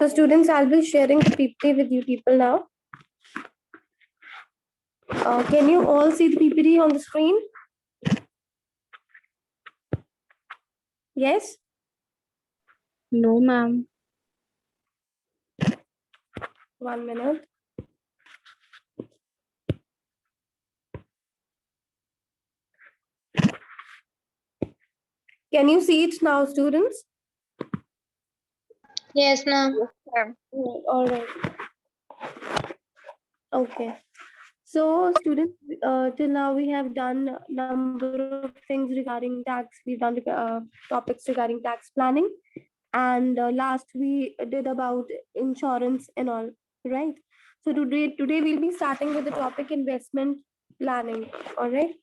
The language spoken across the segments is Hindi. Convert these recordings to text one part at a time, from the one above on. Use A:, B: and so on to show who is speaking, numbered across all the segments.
A: So students, I'll be sharing the PPT with you people now. Can you all see the PPT on the screen? Yes?
B: No, ma'am.
A: 1 minute. Can you see it now, students?
C: Yes, ma'am.
A: All right. Okay. So, students, till now we have done a number of things regarding tax. We've done topics regarding tax planning, and last we did about insurance and all, right? So today we'll be starting with the topic investment planning. All right.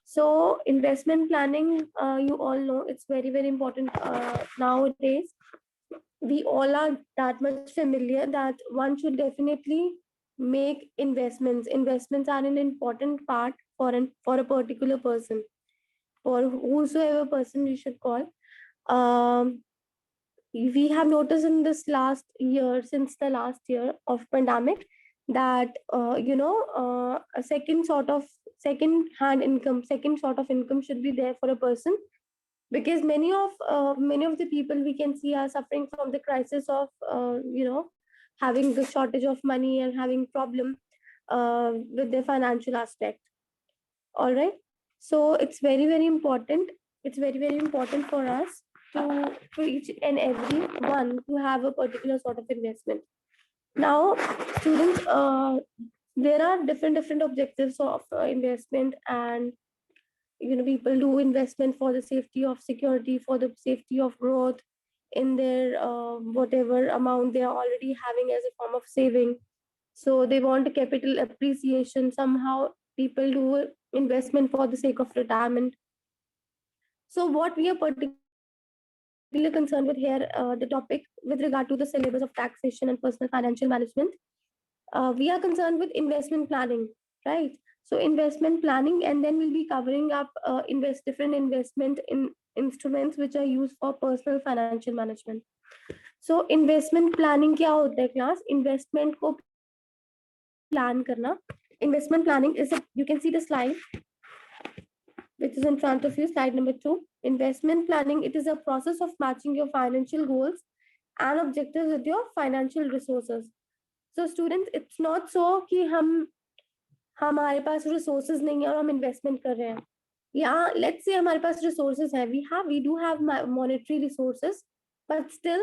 A: So investment planning, you all know it's very important nowadays. We all are that much familiar that one should definitely make investments. Investments are an important part for a particular person, for whosoever person we should call. Um, we have noticed in this last year, since the last year of pandemic, that a second hand income, second sort of income should be there for a person, because many of the people we can see are suffering from the crisis of having the shortage of money and having problem with their financial aspect. All right. So it's very important. It's very important for us to each and every one to have a particular sort of investment. Now, students, there are different objectives of investment, and people do investment for the safety of security, for the safety of growth in their whatever amount they are already having as a form of saving. So they want a capital appreciation. Somehow people do investment for the sake of retirement. So what we are particularly concerned with here, the topic with regard to the syllabus of taxation and personal financial management, we are concerned with investment planning, right? So investment planning, and then we'll be covering up different investment in instruments which are used for personal financial management. So investment planning क्या होता है class? Investment को plan करना. Investment planning is you can see the slide which is in front of you, slide number 2. Investment planning, it is a process of matching your financial goals and objectives with your financial resources. So students, it's not so कि हमारे पास resources नहीं है और हम investment कर रहे हैं. Yeah, let's say हमारे पास resources है, we do have monetary resources, but still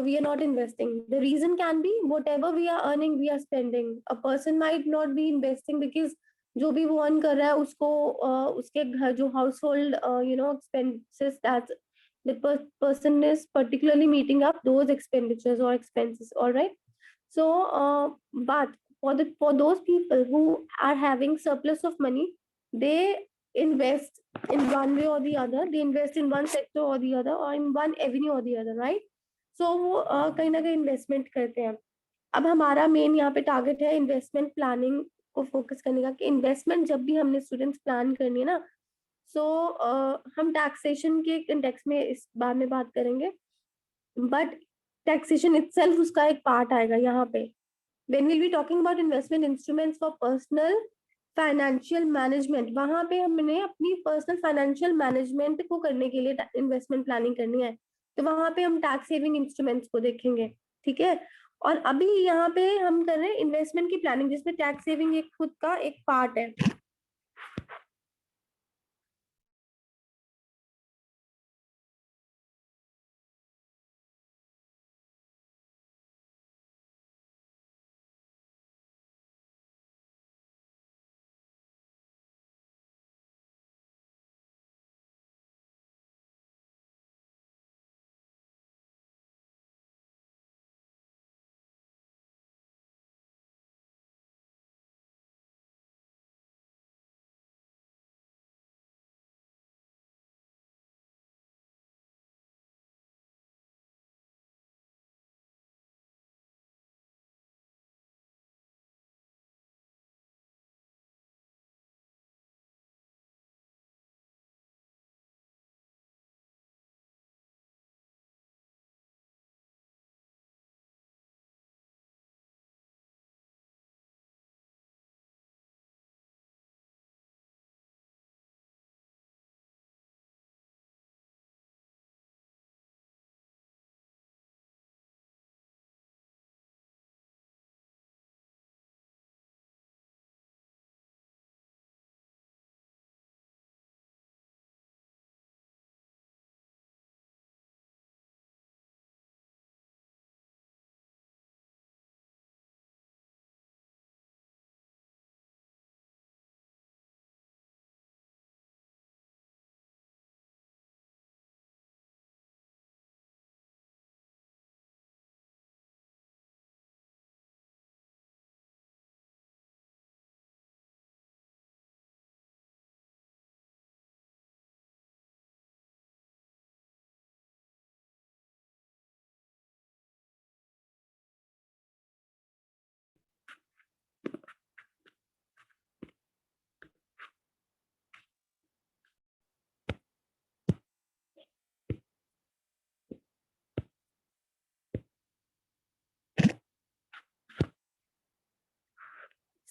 A: we are not investing. The reason can be whatever we are earning, we are spending. A person might not be investing because जो भी वो earn कर रहा है उसको उसके घर जो household expenses, that the person is particularly meeting up those expenditures or expenses. All right. So but for those people who are having surplus of money, they invest in one way or the other. They invest in one sector or the other, or in one avenue or the other, right? So वो कहीं ना कहीं इन्वेस्टमेंट करते हैं. अब हमारा मेन यहाँ पे टारगेट है इन्वेस्टमेंट प्लानिंग को फोकस करने का, कि इन्वेस्टमेंट जब भी हमने स्टूडेंट्स प्लान करनी है ना, सो हम टैक्सेशन के कंटेक्स्ट में इस बारे में बात करेंगे, बट टैक्सेशन इटसेल्फ उसका एक पार्ट आएगा यहाँ पे. When we'll be talking about investment instruments for personal financial management, वहां पे हमने अपनी personal financial management को करने के लिए investment planning करनी है, तो वहां पे हम tax saving instruments को देखेंगे. ठीक है. और अभी यहाँ पे हम कर रहे हैं investment की planning, जिसमें tax saving एक खुद का एक part है.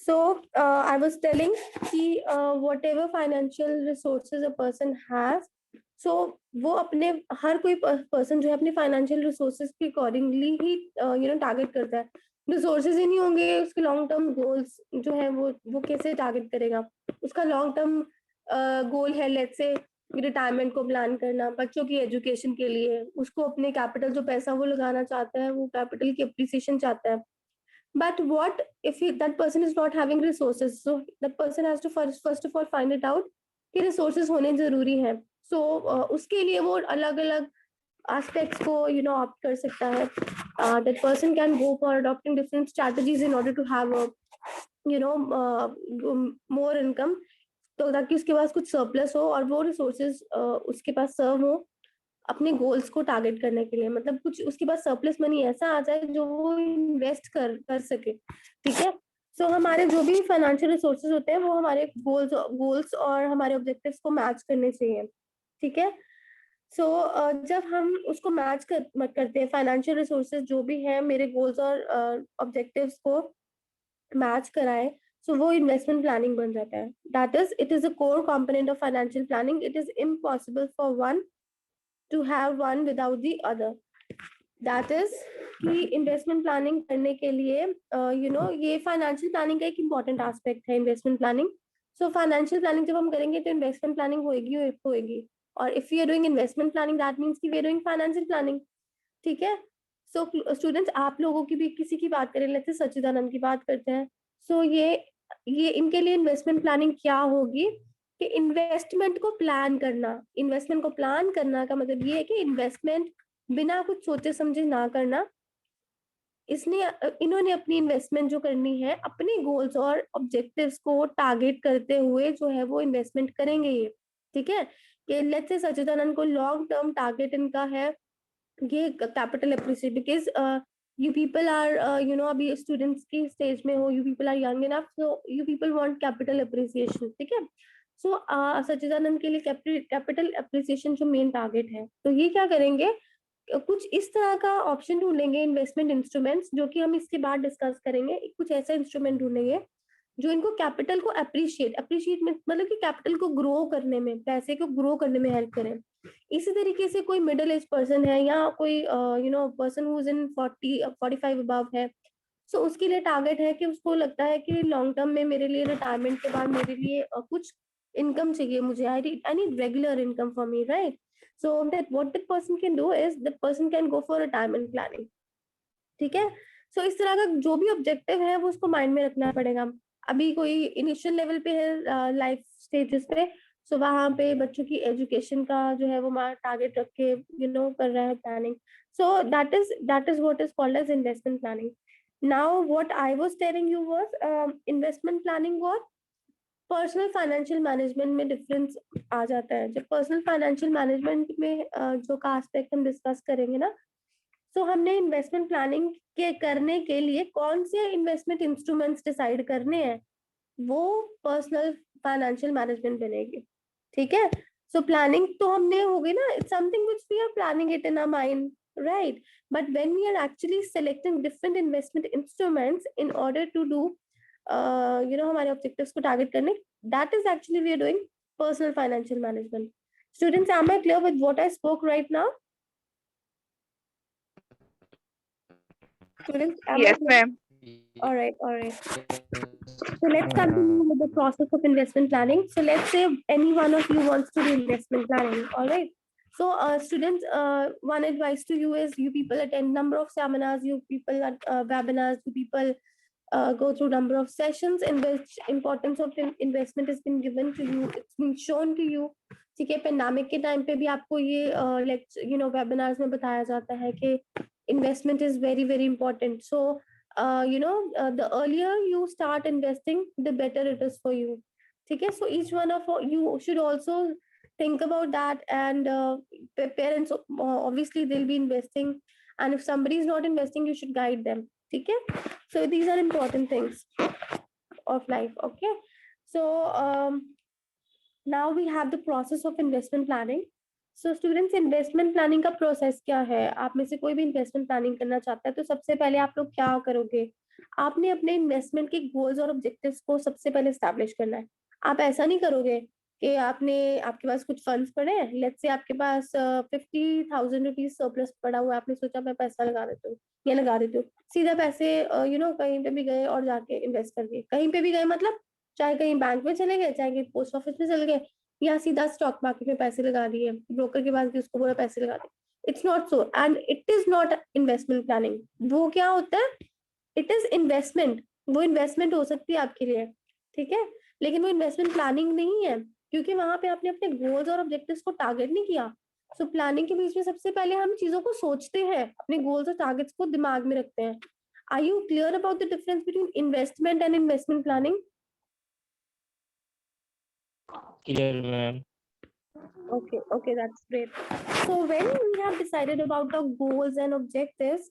A: So I was telling कि whatever financial resources a person has, so वो अपने हर कोई पर्सन जो है अपने फाइनेंशियल रिसोर्सेज के अकॉर्डिंगली ही टारगेट करता है. रिसोर्सेज ही नहीं होंगे, उसके लॉन्ग टर्म गोल्स जो है वो कैसे टारगेट करेगा. उसका लॉन्ग टर्म गोल है लेट्स से रिटायरमेंट को प्लान करना, बच्चों की एजुकेशन के लिए, उसको अपने कैपिटल जो पैसा वो लगाना चाहता है वो कैपिटल की अप्रिसिएशन चाहता है. But what if that person is not having resources? So that person has to first of all find it out कि resources होने जरूरी हैं. So उसके लिए वो अलग अलग aspects को opt कर सकता है. That person can go for adopting different strategies in order to have a more income, तो ताकि उसके पास कुछ surplus हो और वो resources उसके पास serve हो अपने गोल्स को टारगेट करने के लिए. मतलब कुछ उसके पास सरप्लस मनी ऐसा आ जाए जो वो इन्वेस्ट कर सके. ठीक है. सो हमारे जो भी फाइनेंशियल रिसोर्सेज होते हैं वो हमारे गोल्स और हमारे ऑब्जेक्टिव्स को मैच करने चाहिए. ठीक है. सो जब हम उसको करते हैं, फाइनेंशियल रिसोर्सेज जो भी है मेरे गोल्स और ऑब्जेक्टिव्स को मैच कराए, सो वो इन्वेस्टमेंट प्लानिंग बन जाता है. That is it is a core component of financial planning. It is impossible for one to have one without the other. That is कि इन्वेस्टमेंट प्लानिंग करने के लिए ये फाइनेंशियल प्लानिंग का एक इम्पॉर्टेंट एस्पेक्ट है investment planning. So financial planning जब हम करेंगे तो इन्वेस्टमेंट प्लानिंग होएगी. और if you are doing investment planning that means कि we are doing financial planning. ठीक है. सो स्टूडेंट्स, आप लोगों की भी किसी की बात करें, लेते सच्चिदानंद की बात करते हैं. सो ये इनके लिए इन्वेस्टमेंट प्लानिंग क्या होगी कि इन्वेस्टमेंट को प्लान करना. इन्वेस्टमेंट को प्लान करना का मतलब ये है कि इन्वेस्टमेंट बिना कुछ सोचे समझे ना करना. इन्होंने अपनी इन्वेस्टमेंट जो करनी है अपने गोल्स और ऑब्जेक्टिव्स को टारगेट करते हुए जो है वो इन्वेस्टमेंट करेंगे ये. ठीक है. कि लेट्स से सच्चिदानंद को लॉन्ग टर्म टारगेट इनका है ये capital appreciate, because you people are अभी स्टूडेंट्स की स्टेज में हो, you people are young enough, so you people want capital appreciation. ठीक है. सो सच्चिदानंद के लिए कैपिटल अप्रिसिएशन जो मेन टारगेट है, तो ये क्या करेंगे, कुछ इस तरह का ऑप्शन ढूंढेंगे इन्वेस्टमेंट इंस्ट्रूमेंट्स, जो कि हम इसके बाद डिस्कस करेंगे. कुछ ऐसा इंस्ट्रूमेंट ढूंढेंगे जो इनको कैपिटल को अप्रिशिएट में मतलब कि कैपिटल को ग्रो करने में, पैसे को ग्रो करने में हेल्प करें. इसी तरीके से कोई मिडिल एज पर्सन है या कोई person who is in 40-45 above है, सो उसके लिए टारगेट है कि उसको लगता है कि लॉन्ग टर्म में मेरे लिए रिटायरमेंट के बाद मेरे लिए कुछ इनकम चाहिए मुझे. I need regular income for me, right. So that what that person can do is that person can go for retirement planning. ठीक है. सो इस तरह का जो भी ऑब्जेक्टिव है वो उसको माइंड में रखना पड़ेगा. अभी कोई इनिशियल लेवल पे है लाइफ स्टेजेस पे, सो वहां पे बच्चों की एजुकेशन का जो है वो टारगेट रख के कर रहा है planning. So that is what is called as investment planning. Now what I was telling you was investment planning और पर्सनल फाइनेंशियल मैनेजमेंट में डिफरेंस आ जाता है. जब पर्सनल फाइनेंशियल मैनेजमेंट में जो का एस्पेक्ट हम डिस्कस करेंगे ना, तो हमने इन्वेस्टमेंट प्लानिंग के करने के लिए कौन से इन्वेस्टमेंट इंस्ट्रूमेंट्स डिसाइड करने हैं, वो पर्सनल फाइनेंशियल मैनेजमेंट बनेगी. ठीक है. सो प्लानिंग तो हमने हो गई ना, it's something which we are planning it in our mind, right. But when we are actually selecting different investment instruments in order to do हमारे ऑब्जेक्टिव्स को टारगेट करने, that is actually we are doing personal financial management. Students, am I clear with what I spoke right now? Students, am I
B: Yes,
A: clear?
B: ma'am.
A: All right, all right. So let's continue with the process of investment planning. So let's say any one of you wants to do investment planning. All right. So students, one advice to you is you people attend number of seminars, you people at webinars, you people go through number of sessions in which importance of investment has been given to you. It's been shown to you. ठीक है. पेंडेमिक के टाइम पे भी आपको ये वेबिनार्स में बताया जाता है कि investment is very very important. So the earlier you start investing, the better it is for you. ठीक है. So each one of you should also think about that, and parents obviously they'll be investing, and if somebody is not investing, you should guide them. ठीक है. So these are important things of life. Okay. So now we have the process of investment planning. So students, investment planning का प्रोसेस क्या है. आप में से कोई भी इन्वेस्टमेंट प्लानिंग करना चाहता है तो सबसे पहले आप लोग क्या करोगे, आपने अपने इन्वेस्टमेंट के गोल्स और ऑब्जेक्टिव्स को सबसे पहले एस्टैब्लिश करना है। आप ऐसा नहीं करोगे कि आपके पास कुछ फंड्स पड़े हैं, लेट्स से आपके पास 50,000 रुपीज सरप्लस पड़ा हुआ है, आपने सोचा मैं पैसा लगा देती हूँ या लगा देती हूँ, सीधा पैसे कहीं पे भी गए और जाके इन्वेस्ट कर दिए। कहीं पे भी गए मतलब चाहे कहीं बैंक में चले गए, चाहे कहीं पोस्ट ऑफिस में चले गए, या सीधा स्टॉक मार्केट में पैसे लगा दिए, ब्रोकर के पास गए उसको बोला पैसे लगा दिए। It's not so and it is not investment planning. वो क्या होता है, इट इज इन्वेस्टमेंट। वो इन्वेस्टमेंट हो सकती है आपके लिए, ठीक है, लेकिन वो इन्वेस्टमेंट प्लानिंग नहीं है, क्योंकि वहां पे आपने अपने गोल्स और ऑब्जेक्टिव्स को टारगेट नहीं किया। सो प्लानिंग के बीच में सबसे पहले हम चीजों को सोचते हैं, अपने गोल्स और टारगेट्स को दिमाग में रखते हैं। Are you clear about the difference between investment and investment planning?
C: Clear, ma'am.
A: Okay, that's great. So when we have decided about the goals and objectives,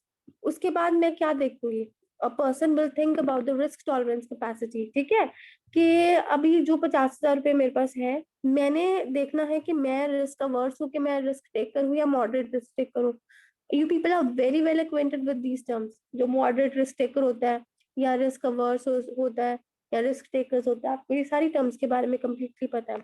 A: उसके बाद मैं क्या देखूंगी? A person will think about the risk tolerance capacity, ठीक है, कि अभी जो 50,000 रुपए मेरे पास है, मैंने देखना है कि मैं रिस्क अवर्स हूँ, कि मैं रिस्क टेकर हूँ या मॉडरेट रिस्क टेकर हूँ। You people are very well acquainted with these terms. जो मॉडरेट रिस्क टेकर होता है या रिस्क अवर्स होता है या रिस्क टेकर्स होता है, आपको ये सारी टर्म्स के बारे में कम्प्लीटली पता है,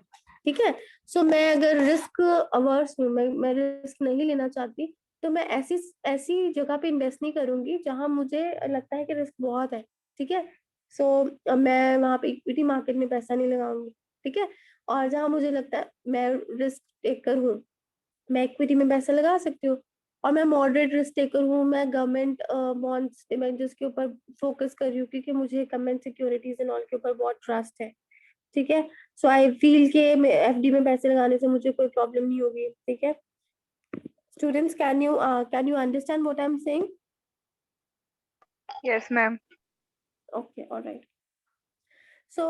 A: ठीक है। सो मैं अगर रिस्क अवर्स हूँ, मैं रिस्क नहीं लेना चाहती, तो मैं ऐसी ऐसी जगह पे इन्वेस्ट नहीं करूंगी जहां मुझे लगता है कि रिस्क बहुत है, ठीक है। सो मैं वहां पे इक्विटी मार्केट में पैसा नहीं लगाऊंगी, ठीक है। और जहां मुझे लगता है मैं रिस्क टेकर हूँ, मैं इक्विटी में पैसा लगा सकती हूँ। और मैं मॉडरेट रिस्क टेकर हूँ, मैं गवर्नमेंट बॉन्ड्स डिबेंचर्स के ऊपर फोकस कर रही हूँ, क्योंकि मुझे गवर्नमेंट सिक्योरिटीज एंड ऑल के ऊपर बहुत ट्रस्ट है, ठीक है। सो आई फील के एफडी में पैसे लगाने से मुझे कोई प्रॉब्लम नहीं होगी, ठीक है। Students, can you understand what I am saying?
B: Yes, ma'am.
A: Okay, alright. So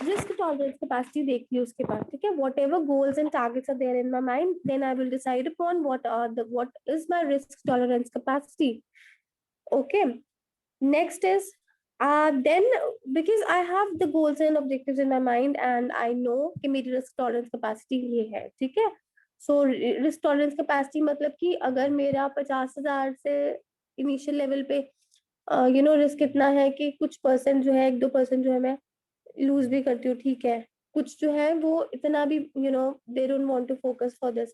A: risk tolerance capacity देखिए उसके बाद, ठीक है। Whatever goals and targets are there in my mind, then I will decide upon what is my risk tolerance capacity. Okay, next is then because I have the goals and objectives in my mind and I know कि मेरी risk tolerance capacity ये है, ठीक है। so risk tolerance capacity मतलब कि अगर मेरा 50,000 से इनिशियल लेवल पे रिस्क इतना है कि कुछ परसेंट जो है, 1-2% जो है मैं लूज भी करती हूँ, ठीक है। कुछ जो है वो इतना भी they don't want to focus for this,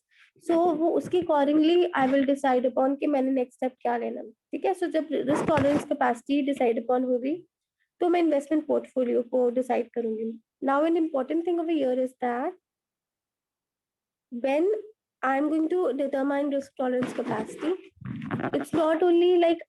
A: so वो उसके accordingly I will decide upon कि मैंने नेक्स्ट स्टेप क्या लेना, ठीक है। सो जब risk tolerance capacity decide upon होगी, तो मैं इन्वेस्टमेंट पोर्टफोलियो को डिसाइड करूंगी। Now an important thing over here is that when I'm going to determine risk tolerance capacity, it's not only like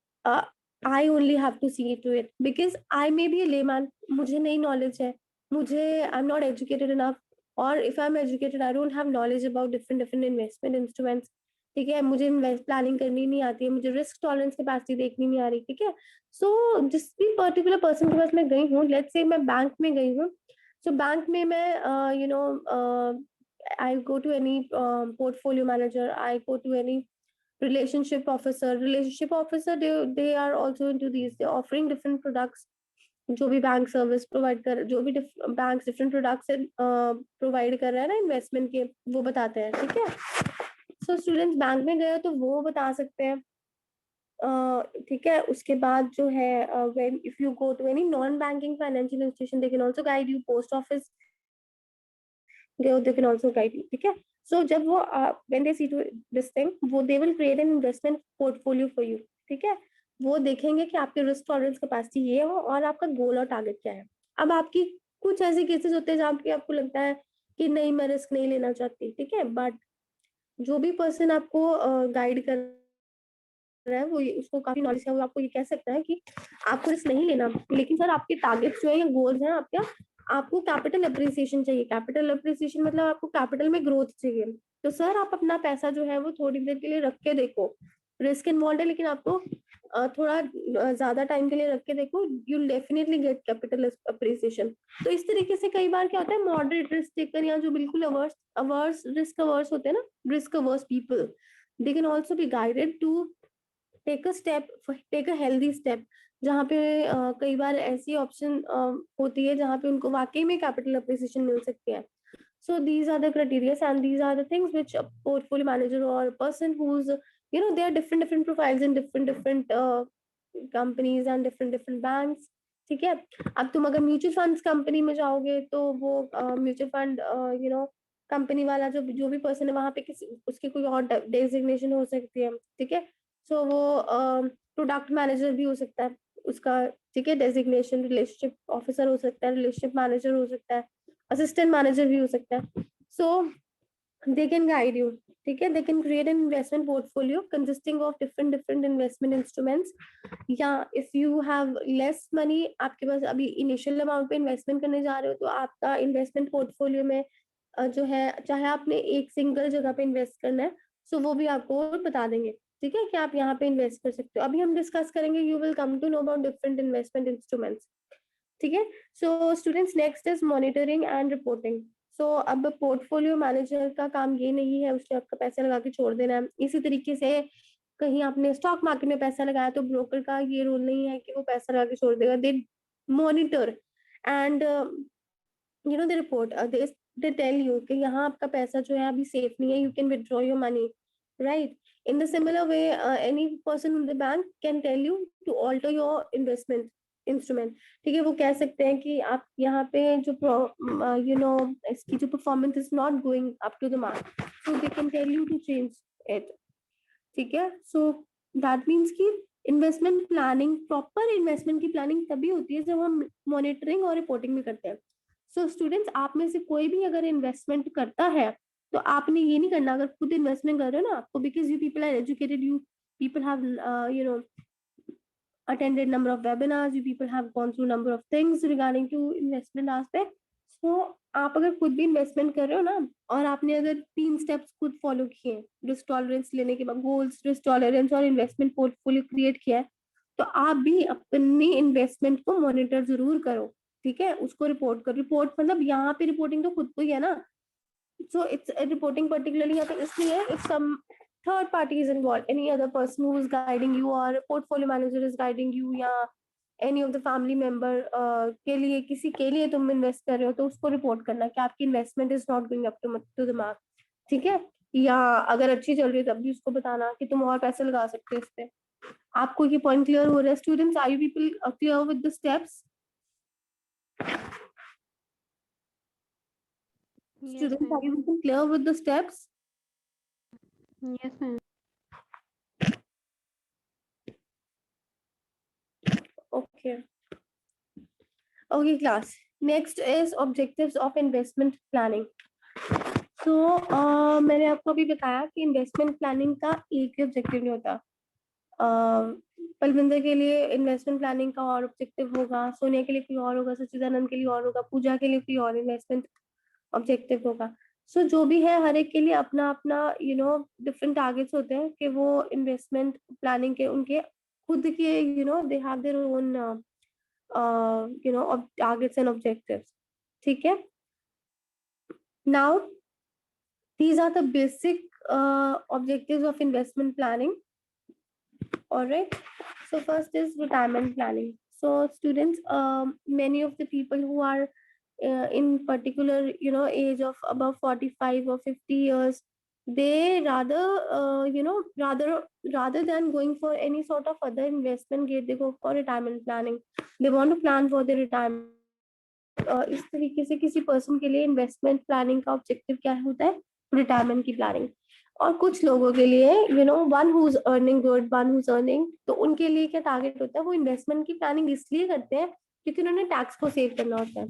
A: I only have to see to it, because I may be a layman, मुझे नहीं knowledge है, मुझे I'm not educated enough, or if I'm educated I don't have knowledge about different investment instruments, ठीक है। मुझे इन्वेस्ट प्लानिंग करनी नहीं आती है, मुझे रिस्क टॉलरेंस कैपेसिटी देखनी नहीं आ रही, ठीक है। सो जिस भी पर्टिकुलर पर्सन के पास मैं गई हूँ, लेट्स से मैं बैंक में गई हूँ, सो बैंक में मैं I go to any portfolio manager, I go to any relationship officer. Relationship officer, they are also into these. They're offering different products. जो भी बैंक सर्विस प्रोवाइड कर, जो भी बैंक डिफरेंट प्रोडक्ट्स प्रोवाइड कर रहा है ना इन्वेस्टमेंट के, वो बताते हैं, ठीक है। सो स्टूडेंट्स बैंक में गए तो वो बता सकते हैं, ठीक है। उसके बाद जो है when if you go to any non banking financial institution, they can also guide you, post office they can also guide you, ठीक है। So जब वो when they see to this thing, वो they will create an investment portfolio for you, ठीक है। वो देखेंगे कि आपके रिस्क टॉलरेंस कैपेसिटी ये हो और आपका गोल और टारगेट क्या है। अब आपकी कुछ ऐसे केसेस होते हैं जहाँ पे आपको लगता है कि नहीं मैं रिस्क नहीं लेना चाहती, ठीक है, बट जो भी पर्सन आपको गाइड कर रहा है वो उसको काफी नॉलेज है, वो आपको ये कह सकता है कि आपको रिस्क नहीं लेना, लेकिन सर आपके टारगेट्स जो है या गोल्स हैं आपका, आपको कैपिटल अप्रिसिएशन चाहिए। कैपिटल अप्रिसिएशन मतलब आपको कैपिटल में ग्रोथ चाहिए। तो सर आप अपना पैसा जो है वो थोड़ी देर के लिए रख के देखो, रिस्क इन्वॉल्व है लेकिन आपको थोड़ा ज्यादा टाइम के लिए रख के देखो, you definitely get capital appreciation. तो इस तरीके से कई बार क्या होता है, मॉडरेट रिस्क टेकर या जो बिल्कुल अवर्स अवर्स रिस्क अवर्स होते हैं ना, risk averse people, they can also be guided to take a step, take a healthy step, जहाँ पे कई बार ऐसी ऑप्शन होती है जहाँ पे उनको वाकई में कैपिटल अप्रिसिएशन मिल सकती है। So these are the criteria and these are the things which a portfolio manager or a person who's, they are different profiles in different companies and different different banks, ठीक है। अब तुम अगर म्यूचुअल फंड्स कंपनी में जाओगे तो वो म्यूचुअल फंड कंपनी वाला जो जो भी पर्सन है वहां पे किसी उसकी कोई और डेजिग्नेशन हो सकती है, ठीक है। सो वो प्रोडक्ट मैनेजर भी हो सकता है उसका, ठीक है, डेजिग्नेशन रिलेशनशिप ऑफिसर हो सकता है, रिलेशनशिप मैनेजर हो सकता है, असिस्टेंट मैनेजर भी हो सकता है। सो they can guide you, ठीक है। they can create an investment portfolio consisting of different different investment instruments, या if you have less money, आपके पास अभी इनिशियल अमाउंट पे इन्वेस्टमेंट करने जा रहे हो तो आपका इन्वेस्टमेंट पोर्टफोलियो में जो है, चाहे आपने एक सिंगल जगह पे इन्वेस्ट करना है, सो वो भी आपको बता देंगे, ठीक है, कि आप यहाँ पे इन्वेस्ट कर सकते हो। अभी हम डिस्कस करेंगे, you will come to know about different investment instruments, ठीक है। So students, next is monitoring and reporting. So अब पोर्टफोलियो मैनेजर का काम ये नहीं है उसने आपका पैसा लगा के छोड़ देना है। इसी तरीके से कहीं आपने स्टॉक मार्केट में पैसा लगाया तो ब्रोकर का ये रोल नहीं है कि वो पैसा लगा के छोड़ देगा। They monitor and they report, they tell you कि यहाँ आपका पैसा जो है अभी सेफ नहीं है, you can withdraw your money, right. In the similar way any person in the bank can tell you to alter your investment instrument, ठीक है। वो कह सकते हैं कि आप यहाँ पे जो इसकी जो performance is not going up to the mark, so they can tell you to change it, ठीक है। सो दैट मीन्स कि इन्वेस्टमेंट प्लानिंग, प्रॉपर इन्वेस्टमेंट की प्लानिंग तभी होती है जब हम मॉनिटरिंग और रिपोर्टिंग भी करते हैं। सो स्टूडेंट्स, आप में से कोई भी अगर इन्वेस्टमेंट करता है तो आपने ये नहीं करना, अगर खुद इन्वेस्टमेंट कर रहे हो ना, तो because you people are educated, you people have attended number of webinars, you people have gone through number of things regarding to investment aspect. So आप अगर खुद भी इन्वेस्टमेंट कर रहे हो ना और आपने अगर 3 स्टेप्स खुद फॉलो किए, रिस्क टॉलरेंस लेने के बाद, गोल्स, रिस्क टॉलरेंस और इन्वेस्टमेंट पोर्टफोलियो क्रिएट किया है, तो आप भी अपनी इन्वेस्टमेंट को मॉनिटर जरूर करो, ठीक है। उसको रिपोर्ट करो। रिपोर्ट मतलब यहाँ पे रिपोर्टिंग तो खुद को ही है ना, so it's a reporting particularly यहाँ पे इसलिए if some third party is involved, any other person who is guiding you or portfolio manager is guiding you, या any of the family member के लिए, किसी के लिए तुम इन्वेस्ट कर रहे हो, तो उसको रिपोर्ट करना कि आपकी investment is not going up to the mark, ठीक है। या अगर अच्छी चल रही है तब भी उसको बताना कि तुम और पैसे लगा सकते हो इस पे। आपको ये पॉइंट क्लियर हो रहा है students? Are you people clear with the steps?
B: Yes,
A: Students, are
B: ma'am.
A: you people clear with the steps?
B: Yes, ma'am.
A: Okay. Okay, class. Next is objectives of investment planning. So, मैंने आपको अभी बताया कि इन्वेस्टमेंट प्लानिंग का एक ही ऑब्जेक्टिव नहीं होता। पलविंदर के लिए इन्वेस्टमेंट प्लानिंग का और ऑब्जेक्टिव होगा, सोनिया के लिए कोई और होगा, सच्चिदानंद के लिए और होगा, पूजा के लिए कोई और इन्वेस्टमेंट ऑब्जेक्टिव होगा। सो जो भी है हर एक के लिए अपना अपना डिफरेंट टारगेट्स होते हैं कि वो इन्वेस्टमेंट प्लानिंग के उनके खुद के they have their own targets and objectives, ठीक है। Now these are the basic objectives of investment planning. All right, so first is retirement planning. So students, many of the people who are in particular age of above 45 or 50 years, they rather than going for any sort of other investment gate, they go for retirement planning. They want to plan for their retirement. इस तरीके से किसी पर्सन के लिए इन्वेस्टमेंट प्लानिंग का ऑब्जेक्टिव क्या होता है? रिटायरमेंट की प्लानिंग। और कुछ लोगों के लिए one who is earning good, one who is earning, तो उनके लिए क्या टारगेट होता है? वो इन्वेस्टमेंट की प्लानिंग इसलिए करते हैं क्योंकि उन्होंने टैक्स को सेव करना होता है,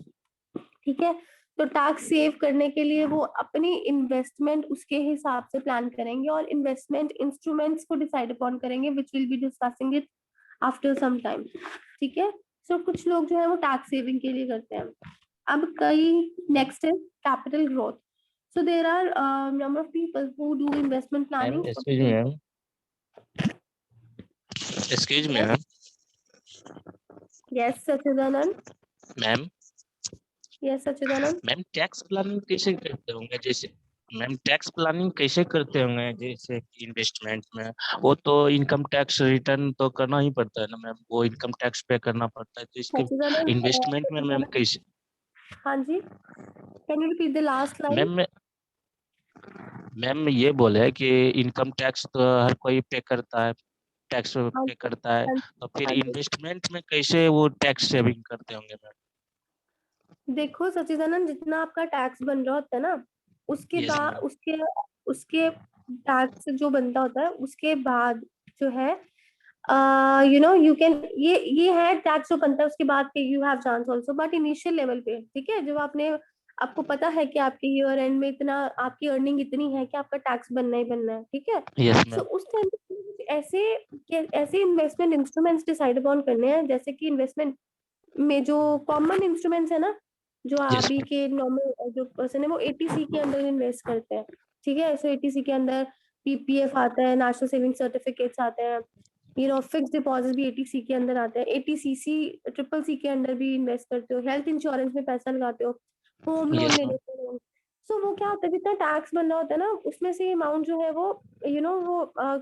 A: ठीक है। तो टैक्स सेव करने के लिए वो अपनी इन्वेस्टमेंट उसके हिसाब से प्लान करेंगे और इन्वेस्टमेंट इंस्ट्रूमेंट्स को डिसाइड अपॉन करेंगे, which will be discussing it after some time, ठीक है। सो कुछ लोग जो है वो टैक्स सेविंग के लिए करते हैं। अब कई नेक्स्ट है capital growth. So there are number of people who do investment planning.
C: Excuse me, ma'am. Excuse me, ma'am.
A: Yes, Sachidanand.
C: Ma'am
A: Yes, Sachidanand.
C: Ma'am tax planning कैसे करते होंगे? जैसे मैम टैक्स प्लानिंग कैसे करते होंगे? जैसे इन्वेस्टमेंट में वो तो इनकम टैक्स रिटर्न तो करना ही पड़ता है ना मैम, वो इनकम टैक्स पे करना पड़ता है, तो इसके
A: Sachidanand.
C: इन्वेस्टमेंट में मैम कैसे?
A: हाँ जी. Can you repeat the last line?
C: Ma'am ये बोले कि इनकम टैक्स तो हर कोई पे करता है, टैक्स पे करता है, तो फिर
A: हाँ जी।
C: इन्वेस्टमेंट में कैसे वो टैक्स सेविंग करते होंगे मैम?
A: देखो सचिदानंद, जितना आपका टैक्स बन रहा होता है ना, उसके
C: यस
A: बाद
C: मैम।
A: उसके उसके टैक्स जो बनता होता है उसके बाद जो है, यू कैन, ये है टैक्स जो बनता है उसके बाद पे you have chance also, but initial level पे, ठीक है, जब आपको पता है कि आपके ईयर एंड में इतना आपकी अर्निंग इतनी है कि आपका टैक्स बनना ही बनना है, ठीक है।
C: Yes
A: so
C: ma'am.
A: उस टाइम पे ऐसे इन्वेस्टमेंट इंस्ट्रूमेंट्स डिसाइड अपॉन करने हैं, जैसे कि इन्वेस्टमेंट में जो कॉमन इंस्ट्रूमेंट्स है ना, जो
C: यस
A: अभी
C: मैम।
A: के नॉर्मल जो पर्सन है वो एटीसी के अंदर इन्वेस्ट करते हैं, ठीक है। सो एटीसी के अंदर पीपीएफ आता है, नेशनल सेविंग सर्टिफिकेट्स आते हैं, फिक्स डिपॉजिट भी एटीसी के अंदर आते हैं, एटीसीसी ट्रिपल सी के अंदर भी इन्वेस्ट करते हो, हेल्थ इंश्योरेंस में पैसा लगाते हो, होम लोन
C: यस
A: ले
C: मैम।
A: लेते हो। सो वो क्या होता है, जितना टैक्स बन रहा होता है ना, उसमें से अमाउंट जो है वो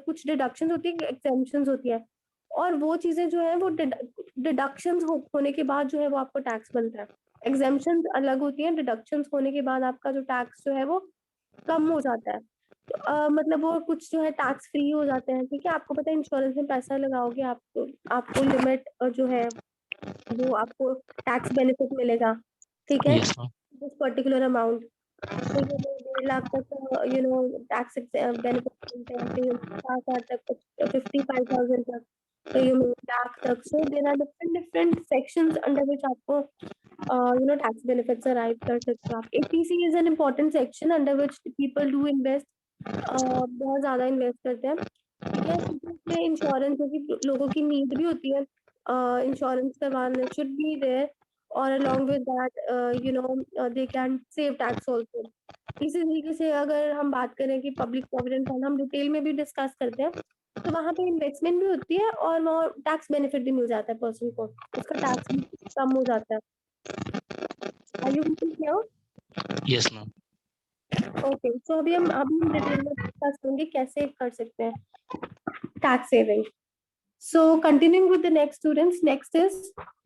A: कुछ डिडक्शन होती है, एग्जेम्पशन होती है, और वो चीजें जो है वो डिडक्शंस होने के बाद जो है वो आपको टैक्स बनता है। एग्जेम्पशन अलग होती है, डिडक्शंस होने के बाद आपका जो टैक्स जो है वो कम हो जाता है। तो मतलब वो कुछ जो है टैक्स फ्री हो जाते हैं, ठीक है। आपको पता है इंश्योरेंस में पैसा लगाओगे, आपको आपको लिमिट जो है वो आपको टैक्स बेनिफिट मिलेगा, ठीक है,
C: यस मैम।
A: उस पर्टिकुलर अमाउंट। तो ये 1.5 लाख तक टैक्स बेनिफिट मिलते हैं, कहीं 50,000 तक, कुछ 55,000 तक, कहीं लाख तक। So there are different different sections under which आपको टैक्स बेनिफिट्स अराइव कर सकते हो आप। Eighty C is an important section under which people do invest, बहुत ज्यादा इन्वेस्ट करते हैं, ठीक है, क्योंकि इसमें इंश्योरेंस क्योंकि लोगों की नीड भी होती है, इंश्योरेंस करवाना शुड बी देयर, और along with that they can save tax also. इसी तरीके से अगर हम बात करें कि पब्लिक प्रोविडेंट फंड हम डिटेल में भी डिस्कस करते हैं, तो वहां पे इन्वेस्टमेंट भी होती है और वहाँ टैक्स बेनिफिट भी मिल जाता है पर्सन को, उसका टैक्स भी कम हो जाता है। Are you clear?
C: Yes ma'am.
A: Okay, so अभी हम डिटेल में डिस्कस करेंगे कैसे कर सकते हैं tax saving. So continuing with the next students, next is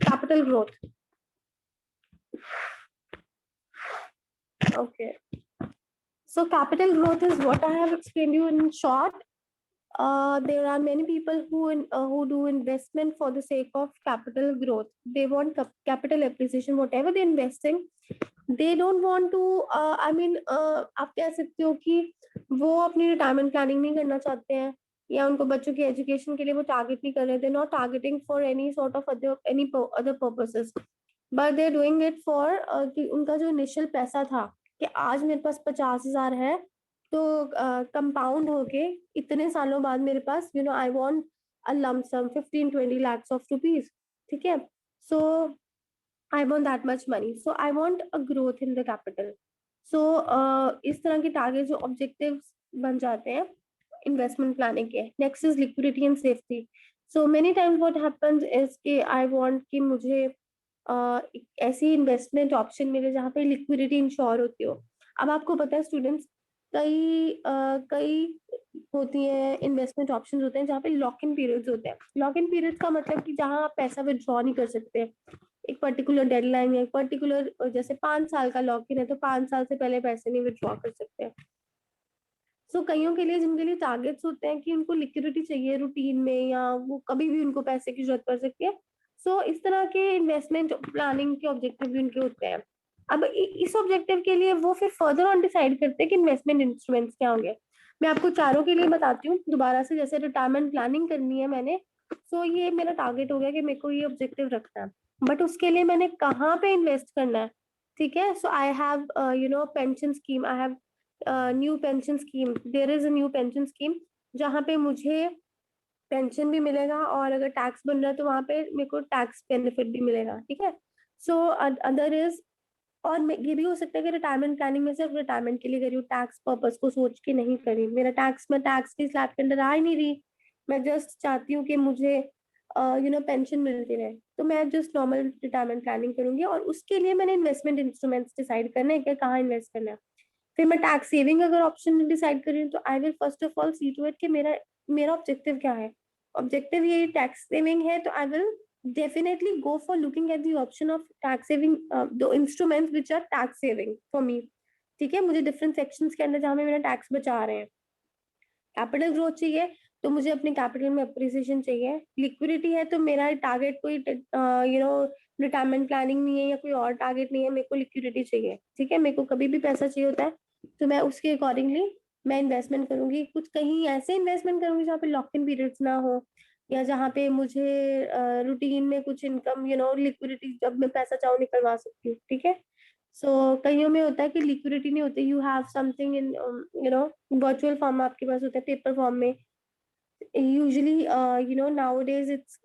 A: capital growth. Okay. So capital growth is what I have explained you in short. There are many people who do investment for the sake of capital growth. They want capital appreciation, whatever they're investing. They don't want to. आप कह सकते हो कि वो अपनी रिटायरमेंट प्लानिंग नहीं करना चाहते हैं, या उनको बच्चों की एजुकेशन के लिए वो टारगेट नहीं कर रहे थे, not targeting for any sort of any other purposes, but they doing it for कि उनका जो इनिशियल पैसा था कि आज मेरे पास 50,000 है, तो कंपाउंड होके इतने सालों बाद मेरे पास I want a lump sum 15-20 lakhs of rupees, ठीक है। So I want that much money, so I want a growth in the capital. So इस तरह के टारगेट जो ऑब्जेक्टिव्स बन जाते हैं इन्वेस्टमेंट प्लानिंग के। Next is liquidity and safety. So many times what happens is कि आई वांट कि मुझे एक ऐसी इन्वेस्टमेंट ऑप्शन मिले जहाँ पे लिक्विडिटी इंश्योर होती हो। अब आपको पता है स्टूडेंट्स, कई होती है इन्वेस्टमेंट ऑप्शन होते हैं जहाँ पे लॉक इन पीरियड्स होते हैं। लॉक इन पीरियड्स का मतलब कि जहाँ आप पैसा विड्रॉ नहीं कर सकते, एक पर्टिकुलर डेडलाइन है, एक पर्टिकुलर जैसे 5 साल का लॉक इन है तो 5 साल से पहले पैसे नहीं विड्रॉ कर सकते। सो कईयों के लिए जिनके लिए टारगेट्स होते हैं कि उनको लिक्विडिटी चाहिए रूटीन में, या वो कभी भी उनको पैसे की जरूरत पड़ सकती है। सो इस तरह के इन्वेस्टमेंट प्लानिंग के ऑब्जेक्टिव भी उनके होते हैं। अब इस ऑब्जेक्टिव के लिए वो फिर फर्दर ऑन डिसाइड करते हैं कि इन्वेस्टमेंट इंस्ट्रूमेंट्स क्या होंगे। मैं आपको चारों के लिए बताती हूँ दोबारा से। जैसे रिटायरमेंट प्लानिंग करनी है मैंने, सो ये मेरा टारगेट हो गया कि मेरे को ये ऑब्जेक्टिव रखना है, बट उसके लिए मैंने कहाँ पे इन्वेस्ट करना है, ठीक है। So I have pension scheme, I have new pension scheme, there is a new pension scheme जहाँ पे मुझे पेंशन भी मिलेगा, और अगर टैक्स बन रहा है तो वहां पे मेरे को टैक्स बेनिफिट भी मिलेगा, ठीक है। सो अदर इज, और ये भी हो सकता है कि रिटायरमेंट प्लानिंग में सिर्फ रिटायरमेंट के लिए करी हूँ, टैक्स पर्पस को सोच के नहीं करी, मेरा टैक्स की स्लैब के अंदर आ ही नहीं रही, मैं जस्ट चाहती हूँ कि मुझे पेंशन मिलती रहे, तो मैं जस्ट नॉर्मल रिटायरमेंट प्लानिंग करूंगी, और उसके लिए मैंने इन्वेस्टमेंट इंस्ट्रूमेंट्स डिसाइड करना है कि कहाँ इन्वेस्ट करना है। फिर मैं टैक्स सेविंग अगर ऑप्शन डिसाइड कर रही हूँ तो I will first of all see to it कि मेरा मेरा ऑब्जेक्टिव क्या है। ऑब्जेक्टिव ये टैक्स सेविंग है तो I will definitely go for looking at the option of tax saving, the instruments which are tax saving for me, ठीक है। मुझे डिफरेंट सेक्शंस के अंदर जहाँ में मेरा टैक्स बचा रहे हैं। कैपिटल ग्रोथ चाहिए तो मुझे अपने कैपिटल में अप्रिसिएशन चाहिए। लिक्विडिटी है तो मेरा टारगेट कोई रिटायरमेंट प्लानिंग नहीं है या कोई और टारगेट नहीं है, मेरे को लिक्विडिटी चाहिए। ठीक है, मेरे को कभी भी पैसा चाहिए होता है तो मैं उसके अकॉर्डिंगली मैं इन्वेस्टमेंट करूंगी। कुछ कहीं ऐसे इन्वेस्टमेंट करूंगी जहाँ पे लॉक इन पीरियड्स ना हो, या जहाँ पे मुझे रूटीन में कुछ इनकम लिक्विडिटी जब मैं पैसा चाहूँ निकलवा सकती हूँ। ठीक है, सो कईयों में होता है कि लिक्विडिटी नहीं होती, you have something in virtual form में आपके पास होता है, पेपर फॉर्म में। Usually, nowadays it's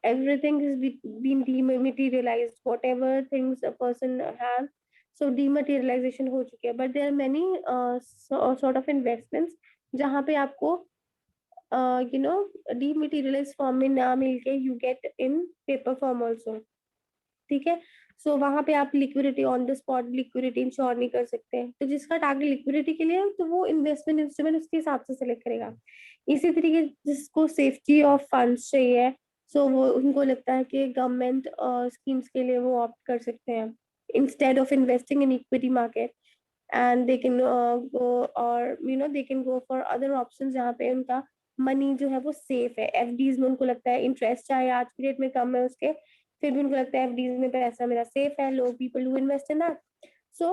A: everything is been dematerialized. Whatever things a person has, so dematerialization हो चुकी है. But there are many sort of investments जहाँ पे आपको dematerialized form में ना मिलके you get in paper form also. ठीक है, सो वहां पे आप liquidity on the spot liquidity ensure नहीं कर सकते हैं। तो जिसका टारगेट लिक्विडिटी के लिए है तो वो इन्वेस्टमेंट इंस्ट्रूमेंट उसके हिसाब से सिलेक्ट करेगा। इसी तरीके जिसको सेफ्टी ऑफ फंड्स चाहिए, सो वो उनको लगता है कि गवर्नमेंट स्कीम्स के लिए वो ऑप्ट कर सकते हैं instead of investing in equity market, and they can go or they can go for other options जहाँ पे उनका मनी जो है वो सेफ है। एफडीज में उनको लगता है इंटरेस्ट चाहे आज की डेट में कम है उसके, फिर भी उनको लगता है एफडीज में पैसा मेरा सेफ है, लोग people who invest in that. So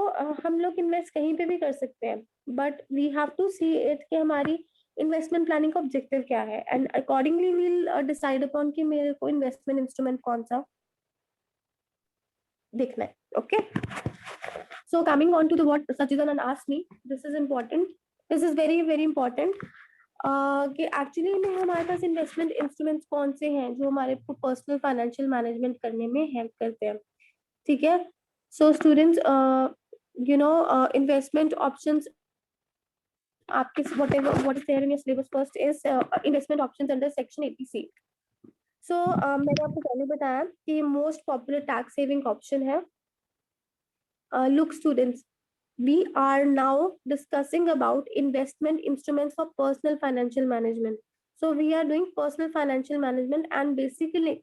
A: हम लोग इन्वेस्ट कहीं पे भी कर सकते हैं, but we have to see it कि हमारी इन्वेस्टमेंट प्लानिंग का ऑब्जेक्टिव क्या है, and accordingly we'll decide upon कि मेरे को इन्वेस्टमेंट इंस्ट्रूमेंट कौन सा देखना है। Okay, so coming on to the what Sachidanand asked me, this is important, this is very very important कि एक्चुअली में हमारे पास इन्वेस्टमेंट इंस्ट्रूमेंट्स कौन से हैं जो हमारे को पर्सनल फाइनेंशियल मैनेजमेंट करने में हेल्प करते हैं। ठीक है, सो स्टूडेंट्स इन्वेस्टमेंट ऑप्शंस आपके whatever what is there in your syllabus first is investment options under section 80C. सो मैंने आपको पहले बताया कि most popular tax saving option है। Look students, we are now discussing about investment instruments for personal financial management. So we are doing personal financial management and basically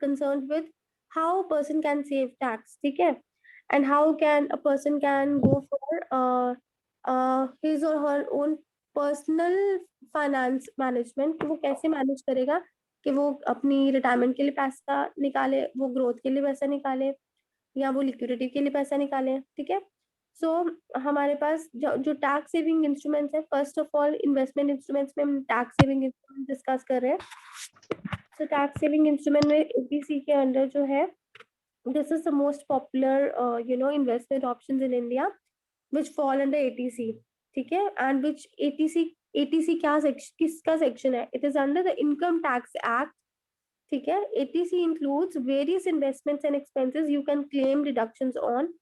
A: concerned with how a person can save tax, okay? And how can a person can go for his or her own personal finance management, कि वो कैसे मैनेज करेगा कि वो अपनी रिटायरमेंट के लिए पैसा निकाले, वो ग्रोथ के लिए पैसा निकाले, या वो लिक्विडिटी के लिए पैसा निकाले। ठीक है, सो हमारे पास जो टैक्स सेविंग इंस्ट्रूमेंट्स है, first of all investment instruments में हम टैक्स सेविंग इंस्ट्रूमेंट डिस्कस कर रहे हैं। सो टैक्स सेविंग इंस्ट्रूमेंट में एटीसी के अंडर जो है, this is the most popular investment options in India which fall under eighty C. ठीक है, एंड व्हिच एटीसी क्या सेक्शन, किसका सेक्शन है? It is under the income tax act. ठीक है, eighty C includes various investments and expenses you can claim deductions on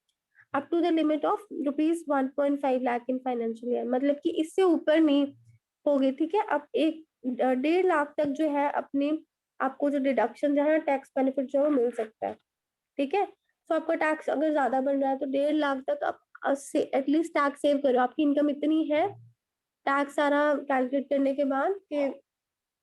A: up to the limit of rupees 1.5 lakh in financial year. मतलब कि इससे ऊपर नहीं होगी। ठीक है, अब 1.5 लाख तक जो है अपने आपको जो डिडक्शन है टैक्स बेनिफिट जो है मिल सकता है। ठीक है, तो आपका टैक्स अगर ज्यादा बन रहा है तो 1.5 लाख तक आप एटलीस्ट टैक्स सेव करो। आपकी इनकम इतनी है टैक्स सारा कैलकुलेट करने के बाद कि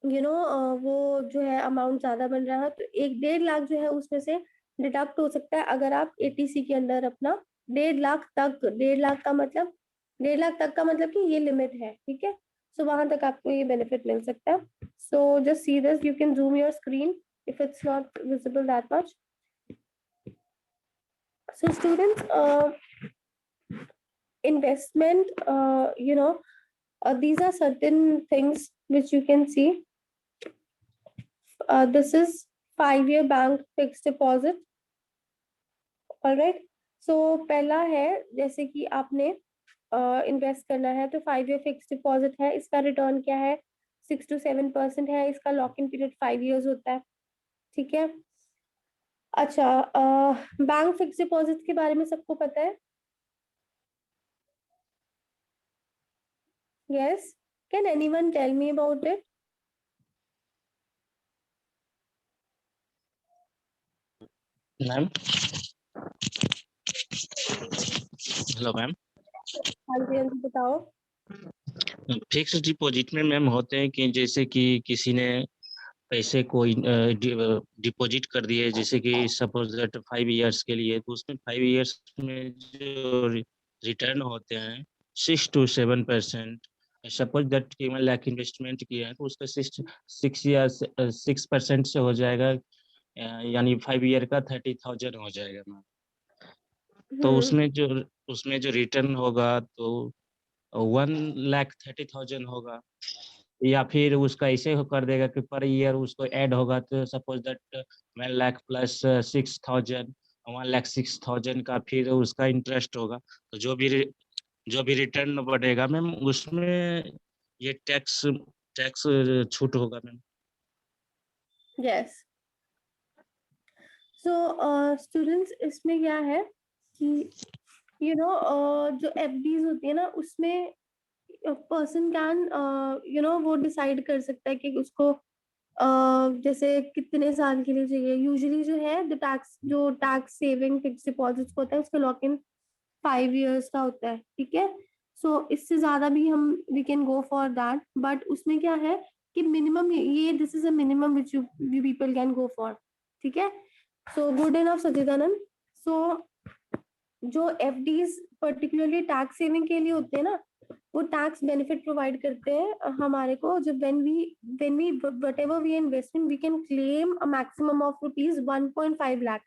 A: वो जो है अमाउंट ज्यादा बन रहा है तो 1.5 लाख जो है उसमें से डिडक्ट हो सकता है अगर आप एटीसी के अंदर अपना 1.5 लाख तक, 1.5 लाख का मतलब 1.5 लाख तक का मतलब कि ये लिमिट है। ठीक है, सो वहां तक आपको ये बेनिफिट मिल सकता है। So just see this, you can zoom your screen if it's not visible that much. So students, investment, these are certain things which you can see. This is 5-year bank fixed deposit. All right, so पहला है जैसे कि आपने इन्वेस्ट करना है तो 5-year फिक्स डिपॉजिट है, इसका रिटर्न क्या है? 6 to 7% है, इसका लॉक इन पीरियड 5 years होता है। ठीक है, अच्छा, बैंक फिक्स डिपॉजिट के बारे में सबको पता है? Yes, can anyone tell me about it?
C: Ma'am, hello ma'am.
A: हाँ जी, हाँ जी, बताओ।
C: फिक्स डिपॉजिट में मैम होते हैं कि जैसे कि किसी ने पैसे को डिपॉजिट कर दिए, जैसे कि सपोज दैट 5 years के लिए, तो उसमें 5 years में जो रिटर्न होते हैं 6 to 7%, सपोज दैट कि 1 लाख इन्वेस्टमेंट किया है तो उसका 6% से हो जाएगा, यानी 5 ईयर का 30,000 हो जाएगा मैम। तो उसमें जो रिटर्न होगा तो 1,30,000 होगा, या फिर उसका ऐसे कर देगा कि पर ईयर उसको ऐड होगा, तो सपोज दैट 1 लाख प्लस 6,000, 1,06,000 का फिर उसका इंटरेस्ट होगा। तो जो भी रिटर्न बढ़ेगा मैम उसमें ये टैक्स छूट होगा मैम।
A: यस। सो स्टूडेंट्स, इसमें क्या है कि जो एफडीज होती है ना, उसमें पर्सन कैन वो डिसाइड कर सकता है कि उसको जैसे कितने साल के लिए चाहिए। यूजुअली जो है जो टैक्स सेविंग फिक्स डिपॉजिट होता है उसका लॉक इन 5 years का होता है, ठीक है। सो इससे ज्यादा भी we can go for that, but उसमें क्या है कि मिनिमम ये this is a minimum which you people can go for, ठीक है। So good enough Sachidanand. सो जो एफडीज पर्टिकुलरली टैक्स सेविंग के लिए होते हैं ना, वो टैक्स बेनिफिट प्रोवाइड करते हैं हमारे को। जब when we whatever we investment we can claim a maximum of ₹1.5 lakh,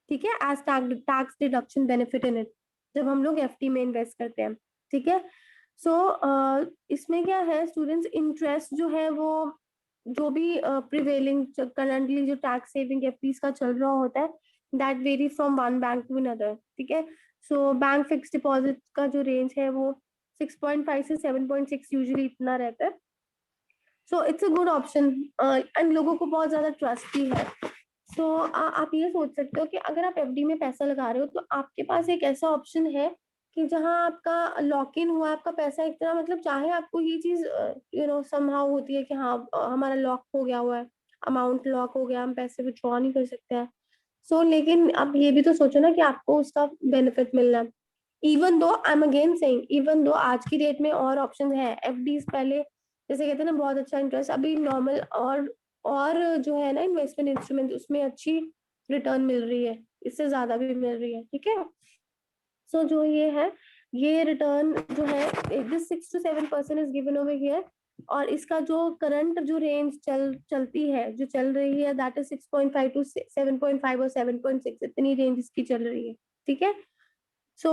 A: ठीक है, as tax deduction benefit in it, जब हम लोग एफडी में इन्वेस्ट करते हैं, ठीक है। सो इसमें क्या है स्टूडेंट्स, इंटरेस्ट जो है वो जो भी प्रिवेलिंग करंटली जो टैक्स सेविंग एफडीज का चल रहा होता है, that vary from one bank to another, ठीक है। सो बैंक फिक्स डिपॉजिट का जो रेंज है वो 6.5 से 7.6 यूजुअली इतना रहता है। So it's a good option and लोगों को बहुत ज्यादा ट्रस्ट भी है। सो आप ये सोच सकते हो कि अगर आप एफडी में पैसा लगा रहे हो तो आपके पास एक ऐसा ऑप्शन है कि जहां आपका लॉक इन हुआ आपका पैसा, एक तरह मतलब चाहे आपको ये चीज समहाउ होती है कि हाँ हमारा लॉक हो गया हुआ है, अमाउंट लॉक हो गया, हम पैसे विथड्रॉ नहीं कर सकते हैं। सो लेकिन अब ये भी तो सोचो ना कि आपको उसका बेनिफिट मिलना है। Even though I am again saying, even though आज की डेट में और ऑप्शन है। एफडीज पहले जैसे कहते हैं ना बहुत अच्छा इंटरेस्ट, अभी नॉर्मल और जो है ना इन्वेस्टमेंट इंस्ट्रूमेंट उसमें अच्छी रिटर्न मिल रही है, इससे ज्यादा भी मिल रही है, ठीक है। सो जो ये है, ये रिटर्न जो है this 6 to 7% is given over here, और इसका जो करंट जो रेंज चलती है जो चल रही है दैट इज 6.5 to 7.5 और 7.6, इतनी रेंज इसकी चल रही है, ठीक है। So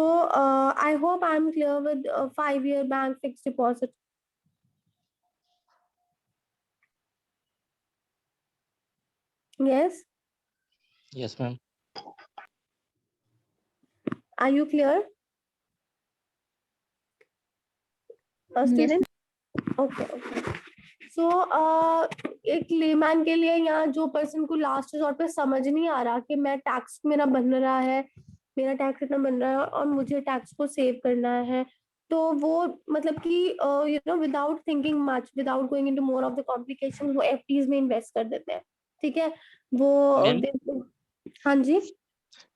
A: I hope I am clear with 5 year bank fixed deposit. Yes,
C: yes ma'am.
A: are you clear? Student? Okay, okay. So एक लेमैन के लिए यहाँ जो पर्सन को लास्ट रिजॉर्ट पे समझ नहीं आ रहा कि मैं टैक्स मेरा बन रहा है, मेरा टैक्स इतना बन रहा है और मुझे टैक्स को सेव करना है, तो वो मतलब कि without thinking much, without going into more of the complication, वो एफडीज में इन्वेस्ट कर देते हैं, ठीक है। वो हाँ जी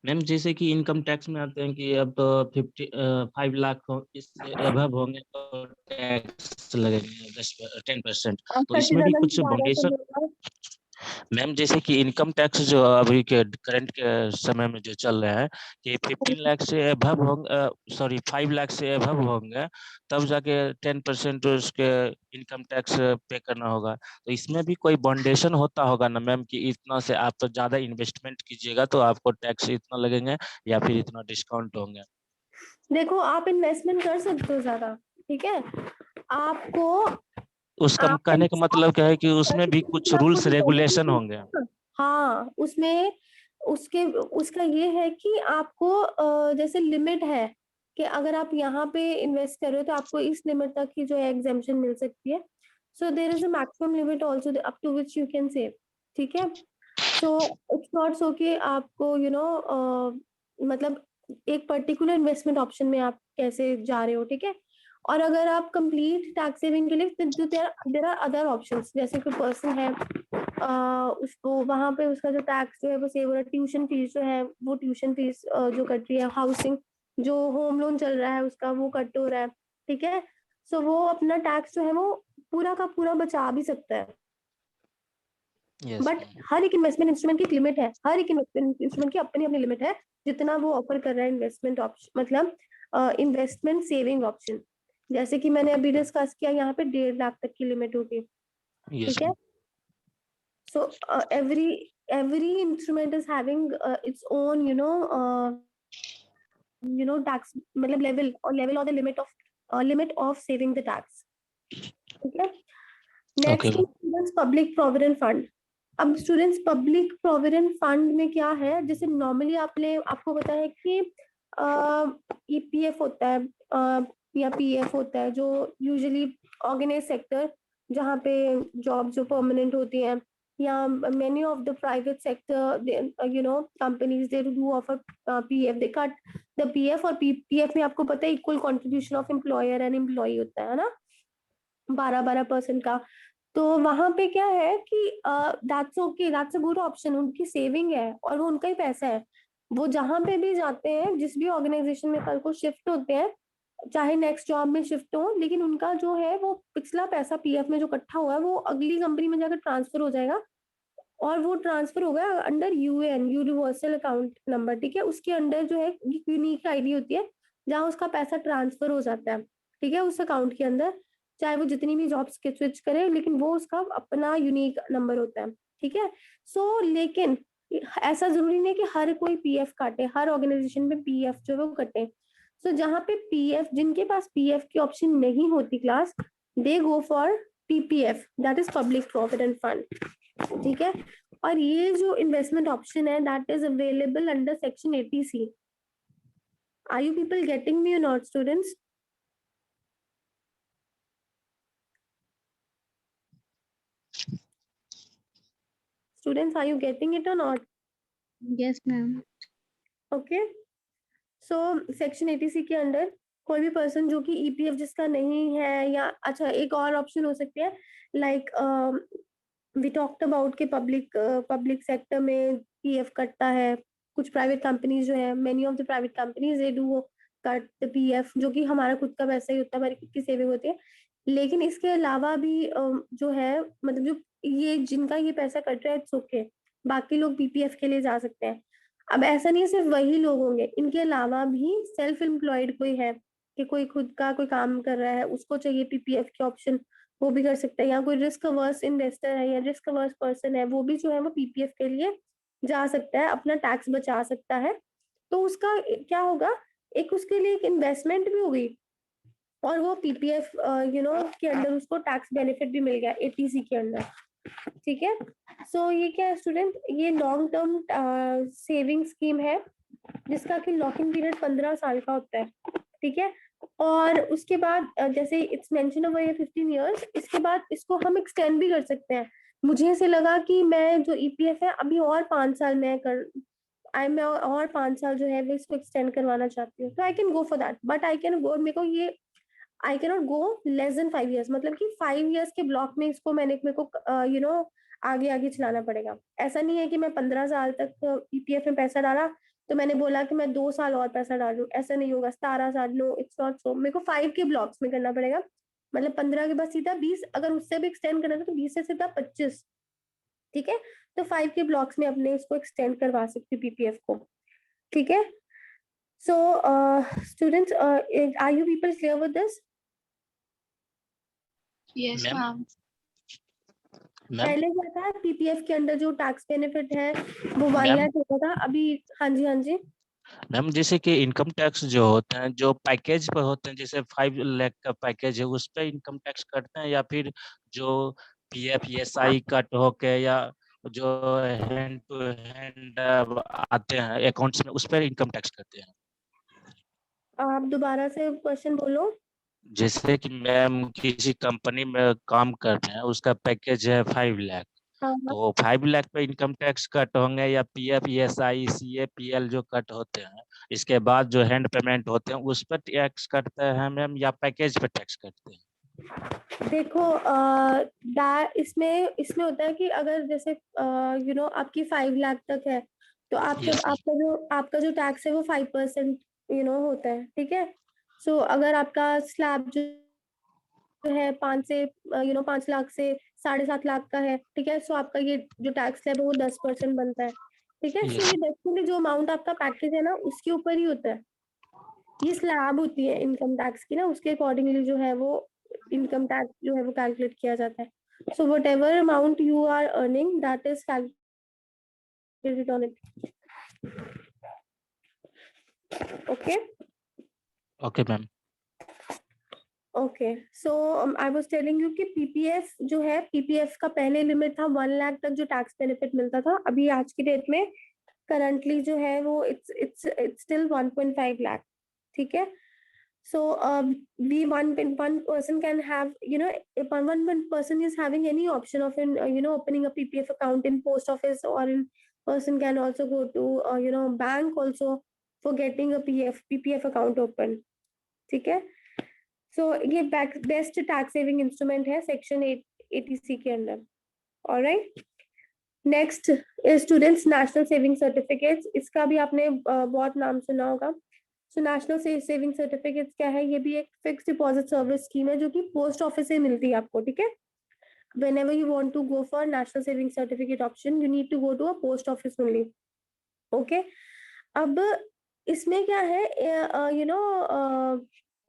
C: मैम जैसे कि इनकम टैक्स में आते हैं कि अब तो 5 लाख इससे अबव होंगे तो टैक्स लगेंगे 10%। तो इसमें भी कुछ बाउंडेशन मैम, जैसे कि इनकम टैक्स जो अभी के करंट के समय में जो चल रहा है कि 15 लाख से अबव होंगे, सॉरी 5 लाख से अबव होंगे तब जाके 10% उसके इनकम टैक्स पे करना होगा। तो इसमें भी कोई बाउंडेशन होता होगा ना मैम कि इतना से आप तो ज्यादा इन्वेस्टमेंट कीजिएगा तो आपको टैक्स इतना लगेंगे या फिर इतना डिस्काउंट होंगे?
A: देखो, आप इन्वेस्टमेंट कर सकते हो ज्यादा, ठीक है। आपको
C: उसका
A: आप
C: कहने का मतलब क्या है कि उसमें भी कुछ रूल्स रेगुलेशन होंगे?
A: हाँ, उसमें उसका ये है कि आपको जैसे लिमिट है कि अगर आप यहाँ पे इन्वेस्ट कर रहे हो तो आपको इस लिमिट तक की जो है एग्जेम्पशन मिल सकती है। So there is a maximum limit also up to which you can save, ठीक है। सो इट्स नॉट सो कि आपको मतलब एक पर्टिकुलर इन्वेस्टमेंट ऑप्शन में आप कैसे जा रहे हो, ठीक है। और अगर आप कंप्लीट टैक्स सेविंग के लिए देयर आर अदर ऑप्शंस, जैसे कोई पर्सन है उसको वहां पे उसका जो टैक्स जो है वो सेव हो रहा है, ट्यूशन फीस जो है वो ट्यूशन फीस जो कट रही है, हाउसिंग जो होम लोन चल रहा है उसका वो कट हो रहा है, ठीक है। सो वो अपना टैक्स जो है वो पूरा का पूरा बचा भी सकता है। बट हर एक इन्वेस्टमेंट इंस्ट्रूमेंट की लिमिट है, हर एक इन्वेस्टमेंट इंस्ट्रूमेंट की अपनी अपनी लिमिट है जितना वो ऑफर कर रहा है इन्वेस्टमेंट ऑप्शन, मतलब इन्वेस्टमेंट सेविंग ऑप्शन। जैसे कि मैंने अभी डिस्कस किया, यहाँ पे 1.5 लाख तक की लिमिट होगी,
C: यस
A: ठीक है। सो every instrument is having its own tax मतलब level or the limit of saving the tax, ठीक है।
C: Okay
A: next students public provident fund. अब स्टूडेंट्स पब्लिक प्रोविडेंट फंड में क्या है, जैसे नॉर्मली आपको पता है कि ईपीएफ होता है या पीएफ होता है, जो यूजुअली ऑर्गेनाइज सेक्टर जहाँ पे जॉब जो परमानेंट होती है, या many of the private sector companies they do offer PF, they cut the PF. और पीएफ में आपको पता है equal contribution of employer and employee होता है ना, 12% का। तो वहां पे क्या है कि that's okay, that's a good option, उनकी सेविंग है और वो उनका ही पैसा है। वो जहां पे भी जाते हैं, जिस भी ऑर्गेनाइजेशन में कल को शिफ्ट होते हैं, चाहे नेक्स्ट जॉब में शिफ्ट हो, लेकिन उनका जो है वो पिछला पैसा पीएफ में जो इकट्ठा हुआ है वो अगली कंपनी में जाकर ट्रांसफर हो जाएगा, और वो ट्रांसफर होगा under UAN, universal account number, ठीक है। उसके अंडर जो है यूनिक आईडी होती है जहाँ उसका पैसा ट्रांसफर हो जाता है, ठीक है, उस अकाउंट के अंदर, चाहे वो जितनी भी जॉब्स के स्विच करे, लेकिन वो उसका अपना यूनिक नंबर होता है, ठीक है। सो लेकिन ऐसा जरूरी नहीं कि हर कोई पीएफ काटे, हर ऑर्गेनाइजेशन में पीएफ जो है वो कटे। सो जहाँ पे पीएफ, जिनके पास पीएफ की ऑप्शन नहीं होती class, they go for PPF, that is public provident fund, ठीक है। और ये जो इन्वेस्टमेंट ऑप्शन है that is available under section 80C। Are you people getting me or not students? Students, are you getting it or not?
B: Yes, ma'am.
A: Okay. So section 80C के अंडर कोई भी पर्सन जो कि ईपीएफ जिसका नहीं है, या अच्छा एक और ऑप्शन हो सकती है, लाइक वी टॉक्ड अबाउट के पब्लिक सेक्टर में पीएफ कटता है, कुछ प्राइवेट कंपनीज जो है, many of the private companies they do cut the PF, जो कि हमारा खुद का पैसा ही होता है, हमारी खुद की सेविंग होती है। लेकिन इसके अलावा भी जो है, मतलब जो ये जिनका ये पैसा कट रहा है, इट्स ओके, बाकी लोग पीपीएफ के लिए जा सकते हैं। अब ऐसा नहीं है सिर्फ वही लोग होंगे, इनके अलावा भी सेल्फ एम्प्लॉयड कोई है कि कोई खुद का कोई काम कर रहा है, उसको चाहिए पीपीएफ की ऑप्शन, वो भी कर सकता है। या कोई रिस्क अवर्स इन्वेस्टर है या रिस्क अवर्स पर्सन है, वो भी जो है वो पीपीएफ के लिए जा सकता है, अपना टैक्स बचा सकता है। तो उसका क्या होगा, एक उसके लिए एक इन्वेस्टमेंट भी होगी, और वो पीपीएफ के अंदर उसको टैक्स बेनिफिट भी मिल गया 80C के अंदर, ठीक है। सो ये क्या है स्टूडेंट, ये लॉन्ग टर्म सेविंग स्कीम है जिसका कि लॉकिंग पीरियड 15 साल का होता है, ठीक है। और उसके बाद जैसे इट्स मेंशन ओवर ये 15 इयर्स, इसके बाद इसको हम एक्सटेंड भी कर सकते हैं। मुझे ऐसे लगा कि मैं जो ईपीएफ है अभी और 5 साल मैं और 5 साल जो है वो इसको एक्सटेंड करवाना चाहती हूँ, तो I can go for that, but I can go, मेरे को ये I can not go less than 5 years, मतलब कि 5 इयर्स के ब्लॉक में इसको मेरे को आगे आगे चलाना पड़ेगा। ऐसा नहीं है कि मैं 15 साल तक ईपीएफ में पैसा डाला तो मैंने बोला कि मैं 2 साल और पैसा डालू, ऐसा नहीं होगा। 17 साल, नो इट्स नॉट सो, मेरे को 5 के ब्लॉक्स में करना पड़ेगा, मतलब 15 के बाद सीधा 20, अगर उससे भी एक्सटेंड करना तो 20 से सीधा 25, ठीक है। तो 5 के ब्लॉक्स में अपने इसको एक्सटेंड करवा सकती हूँ पीपीएफ को, ठीक है। So students, are you people clear with this?
B: Yes,
C: ma'am
B: ma'am.
C: Ma'am
A: पहले क्या था, पीपीएफ के अंदर जो टैक्स बेनिफिट है वो 1
C: मैम
A: लाख होता था, अभी हाँ जी हाँ जी।
C: मैम जैसे कि इनकम टैक्स जो होते हैं, जो पैकेज पर होते हैं, जैसे 5 लाख का पैकेज है, उस पर इनकम टैक्स करते हैं, या फिर जो पीएफ ईएसआई कट होके, या जो हैंड टू हैंड आते हैं अकाउंट्स में, उस पर इनकम टैक्स करते हैं?
A: आप दोबारा से क्वेश्चन बोलो।
C: जैसे कि मैम किसी कंपनी में काम कर रहे हैं, उसका पैकेज है 5 लाख,
A: हाँ हाँ।
C: तो 5 लाख पे इनकम टैक्स कट होंगे, या पीएफ ईएसआई सीए पीएल जो कट होते हैं, इसके बाद जो हैंड पेमेंट होते हैं उस पर टैक्स कटते हैं मैम, या पैकेज पे टैक्स करते हैं?
A: देखो इसमें इसमें होता है कि अगर जैसे आपकी 5 लाख तक है, तो
C: यस मैम।
A: आपका जो टैक्स है वो 5% होता है, ठीक है। सो अगर आपका स्लैब जो है 5 लाख से 7.5 लाख का है, ठीक है, सो आपका ये जो टैक्स स्लैब है वो 10% बनता है, ठीक है। सो
C: यस
A: ये 10% जो अमाउंट आपका पैकेज है ना उसके ऊपर ही होता है, ये स्लैब होती है इनकम टैक्स की ना, उसके अकॉर्डिंगली जो है वो इनकम टैक्स जो है वो कैलकुलेट किया जाता है। So whatever amount you are earning that is calculated on it. Okay
C: okay ma'am.
A: Okay, so I was telling you कि पीपीएफ जो है, पीपीएफ का पहले लिमिट था 1 लाख तक जो टैक्स बेनिफिट मिलता था। अभी आज की डेट में करंटली जो है वो इट्स स्टिल 1.5 लाख। ठीक है, so we one person can have, you know, if one person is having any option of opening a PPF account in post office, or in person can also go to bank also for getting a PPF account open. ठीक है, so ये बेस्ट टैक्स सेविंग इंस्ट्रूमेंट है सेक्शन 80C के अंदर। Alright, next students national saving certificates, इसका भी आपने बहुत नाम सुना होगा। सो नेशनल सेविंग सर्टिफिकेट्स क्या है? ये भी एक फिक्स डिपॉजिट सर्विस स्कीम है जो कि पोस्ट ऑफिस से मिलती है आपको। ठीक है, whenever you want to go for national saving certificate option, you need to go to a post office only. Okay, अब इसमें क्या है,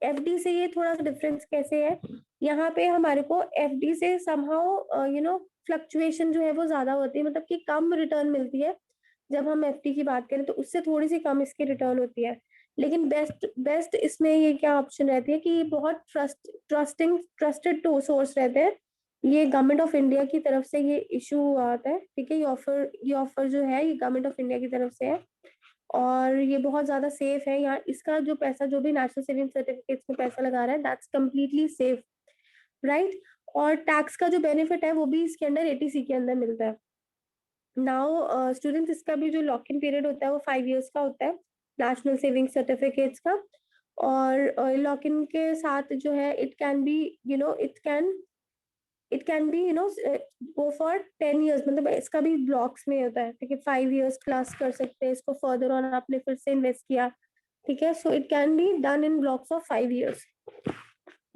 A: एफडी से ये थोड़ा सा डिफरेंस कैसे है? यहाँ पे हमारे को एफडी से समहाउ फ्लक्चुएशन जो है वो ज्यादा होती है, मतलब कि कम रिटर्न मिलती है। जब हम एफडी की बात करें तो उससे थोड़ी सी कम इसकी रिटर्न होती है। लेकिन बेस्ट इसमें ये क्या ऑप्शन रहती है कि बहुत ट्रस्टेड टू सोर्स रहते हैं। ये गवर्नमेंट ऑफ इंडिया की तरफ से ये इशू आता है। ठीक है, ये ऑफर जो है ये गवर्नमेंट ऑफ इंडिया की तरफ से है और ये बहुत ज्यादा सेफ है। यहाँ इसका जो पैसा, जो भी नेशनल सेविंग सर्टिफिकेट्स में पैसा लगा रहा है, दैट्स कम्प्लीटली सेफ, राइट। और टैक्स का जो बेनिफिट है वो भी इसके अंदर 80C के अंदर मिलता है। नाउ स्टूडेंट्स, इसका भी जो लॉक इन पीरियड होता है वो 5 years का होता है नेशनल सेविंग सर्टिफिकेट्स का। और लॉक इन के साथ जो है it can be go for 10 years, मतलब इसका भी ब्लॉक्स में होता है। ठीक है, 5 years क्लास कर सकते हैं इसको, फर्दर ऑन आपने फिर से इन्वेस्ट किया। ठीक है, so it can be done in blocks of 5 years,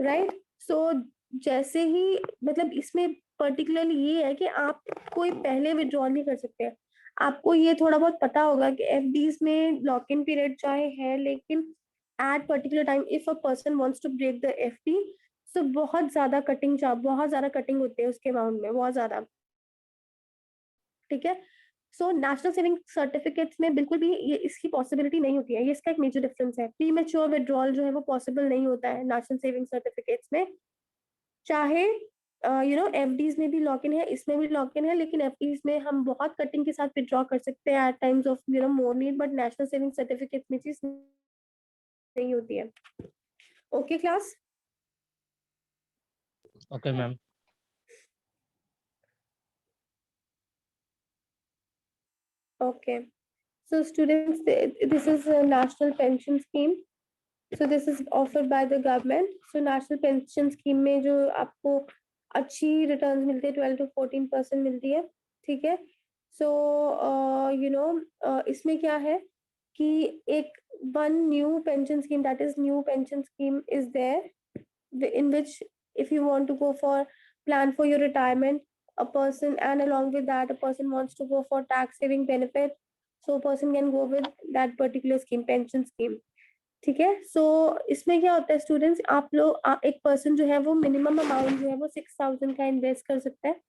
A: right. सो जैसे ही, मतलब इसमें पर्टिकुलरली ये है कि आप कोई पहले विड्रॉल नहीं कर सकते। आपको ये थोड़ा बहुत पता होगा कि एफडीज में लॉक इन पीरियड चाहे है, लेकिन at particular time if a person wants to break the FD, so बहुत ज्यादा कटिंग होती है उसके अमाउंट में, बहुत ज्यादा। ठीक है, सो नेशनल सेविंग सर्टिफिकेट्स में बिल्कुल भी ये इसकी पॉसिबिलिटी नहीं होती है। ये इसका एक मेजर डिफरेंस है। प्री मैच्योर विड्रॉल जो है वो पॉसिबल नहीं होता है नेशनल सेविंग सर्टिफिकेट्स में। चाहे एफडीज में भी लॉक इन है, इसमें भी लॉक इन है, लेकिन एफडीज में हम बहुत कटिंग के साथ विड्रॉ कर सकते हैं at times of more need, but national saving certificate में चीज नहीं होती है। Okay class?
C: Okay ma'am.
A: Okay, so students, this is a national pension scheme. So this is offered by the government. So national pension scheme में जो आपको अच्छी रिटर्न्स मिलती है, 12 to 14% मिलती है। ठीक है, सो इसमें क्या है कि एक one new pension scheme, that is new pension scheme is there, in which if you want to go for plan for your retirement, a person, and along with that a person wants to go for tax saving benefit, so a person can go with that particular scheme, pension scheme. ठीक है, सो इसमें क्या होता है स्टूडेंट्स, आप लोग एक पर्सन जो है वो मिनिमम अमाउंट जो है वो 6,000 का इन्वेस्ट कर सकता है,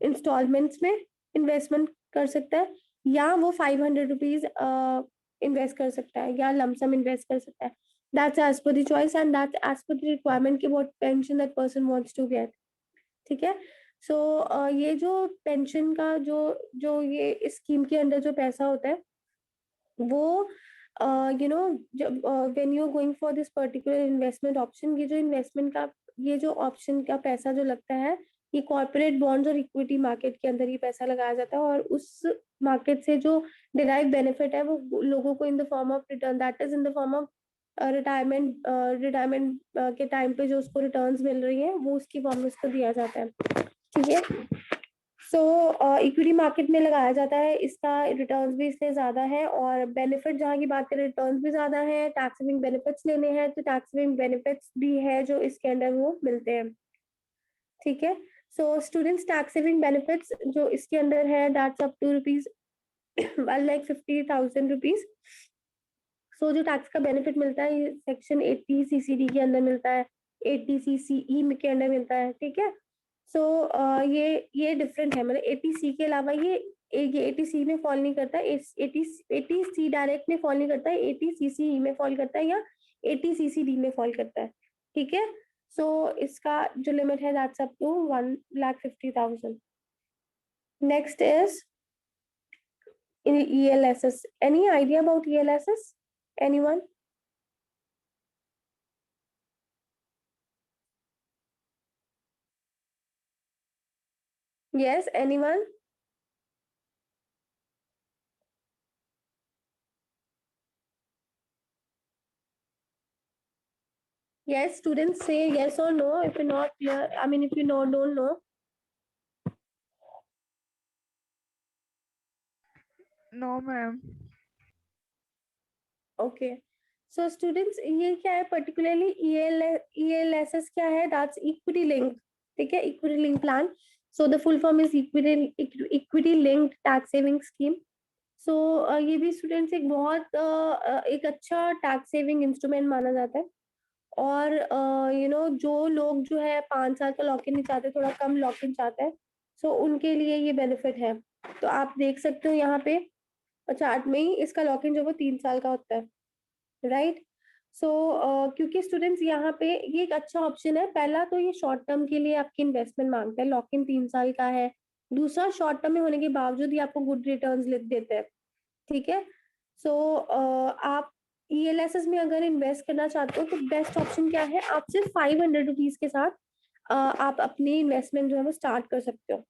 A: इंस्टॉलमेंट्स में इन्वेस्टमेंट कर सकता है, या वो 500 रुपीज इन्वेस्ट कर सकता है, या लमसम इन्वेस्ट कर सकता है। That's as per the choice and that's as per the requirement कि what pension that person wants to get. ठीक है, सो ये जो पेंशन का जो जो ये इस स्कीम के अंदर जो पैसा होता है वो जब when you are going for this particular investment option, ये जो इन्वेस्टमेंट का ये जो ऑप्शन का पैसा जो लगता है, ये कॉर्पोरेट बॉन्ड्स और इक्विटी मार्केट के अंदर ये पैसा लगाया जाता है, और उस मार्केट से जो डिराइव बेनिफिट है वो लोगों को in the form of return, that is in the form of retirement के टाइम पे जो उसको रिटर्न्स मिल रही है वो उसकी फॉर्म में उसको दिया जाता है। ठीक है, सो इक्विटी मार्केट में लगाया जाता है, इसका रिटर्न्स भी इससे ज्यादा है, और बेनिफिट जहाँ की बात करें रिटर्न्स भी ज्यादा है। टैक्स सेविंग बेनिफिट्स लेने हैं तो टैक्स सेविंग बेनिफिट्स भी है जो इसके अंदर वो मिलते हैं। ठीक है, so students, tax saving benefits जो इसके अंदर है दैट्स अप टू ₹1,50,000। सो जो टैक्स का बेनिफिट मिलता है ये सेक्शन 80 CCD के अंदर मिलता है, 80 CCE के अंदर मिलता है, ठीक है। सो ये डिफरेंट है, मतलब 80C के अलावा ये 80C में फॉल नहीं करता, 80C डायरेक्ट में फॉल नहीं करता है, 80 CCE में फॉल करता है या 80 CCD में फॉल करता है, ठीक है। सो इसका जो लिमिट है that's up to 1,50,000। Next is in ELSS. Any idea about ELSS? Anyone? Yes, anyone? Yes, students say yes or no if you're not clear. I mean, if you know, don't know.
D: No, ma'am.
A: Okay. So students, ये क्या है particularly ELSS क्या है? That's equity linked. ठीक है, equity linked plan. So the full form is equity linked tax saving scheme. So ये भी students एक बहुत एक अच्छा tax saving instrument माना जाता है। और जो लोग जो है 5 साल का लॉक इन नहीं चाहते, थोड़ा कम लॉक इन चाहते हैं, सो उनके लिए ये बेनिफिट है। तो आप देख सकते हो यहाँ पे चार्ट में ही इसका लॉक इन जो वो 3 साल का होता है, राइट। सो क्योंकि स्टूडेंट्स यहाँ पे ये एक अच्छा ऑप्शन है। पहला तो ये शॉर्ट टर्म के लिए आपकी इन्वेस्टमेंट मांगता है, लॉक इन 3 साल का है। दूसरा, शॉर्ट टर्म में होने के बावजूद ये आपको गुड रिटर्न्स देते हैं, ठीक है। सो आप ELSS में अगर इन्वेस्ट करना चाहते हो तो बेस्ट ऑप्शन क्या है, आप सिर्फ 500 रुपीज के साथ आप अपनी इन्वेस्टमेंट जो है वो स्टार्ट कर सकते हो,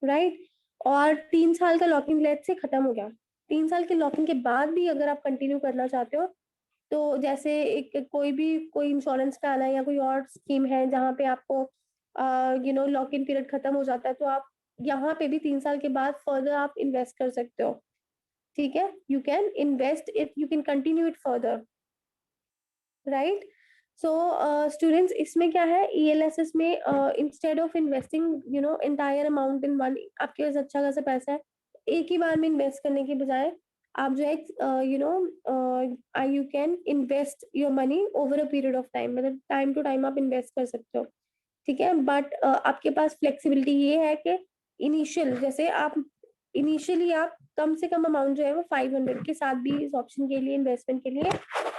A: राइट। और 3 साल का लॉकिंग लेट से खत्म हो गया। 3 साल के लॉकिंग के बाद भी अगर आप कंटिन्यू करना चाहते हो तो जैसे एक कोई इंश्योरेंस प्लान है या कोई और स्कीम है जहाँ पे आपको लॉक इन पीरियड खत्म हो जाता है, तो आप यहाँ पे भी 3 साल के बाद फर्दर आप इन्वेस्ट कर सकते हो, ठीक है। You can invest it, you can continue it further, right. So students, इसमें क्या है, ELSS में instead of investing entire amount in one, आपके पास अच्छा खासा पैसा है, एक ही बार में इन्वेस्ट करने के बजाय आप जो है you can invest your money over a period of time, मतलब टाइम टू टाइम आप इन्वेस्ट कर सकते हो, ठीक है। बट आपके पास फ्लेक्सिबिलिटी ये है कि इनिशियली आप कम से कम अमाउंट जो है वो 500 के साथ भी इस ऑप्शन के लिए, इन्वेस्टमेंट के लिए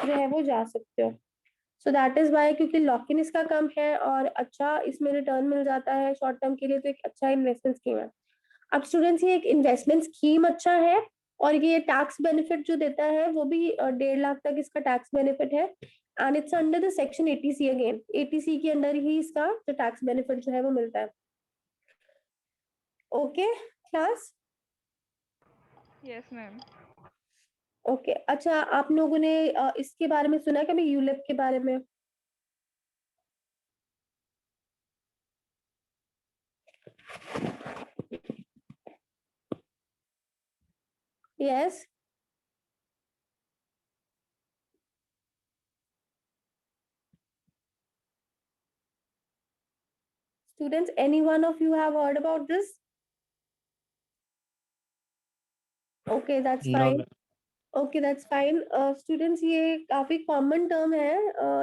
A: जो है वो जा सकते हो। सो दैट इज वाई, क्योंकि लॉक इन इसका कम है और अच्छा इसमें रिटर्न मिल जाता है शॉर्ट टर्म के लिए, तो एक अच्छा इन्वेस्टमेंट स्कीम है। अब स्टूडेंट्स, ये एक इन्वेस्टमेंट स्कीम अच्छा है और ये टैक्स बेनिफिट जो देता है वो भी 1.5 लाख तक इसका टैक्स बेनिफिट है। And it's under the section 80C, again 80C के अंदर ही इसका जो टैक्स बेनिफिट जो है वो मिलता है। Okay class?
D: Yes, ma'am.
A: Okay अच्छा, आप लोगों ने इसके बारे में सुना है कभी, यूलिप के बारे में? Yes. Students, any one of you have heard about this? Okay, that's
C: No,
A: fine. Okay, that's fine. Students, ये काफी common term है.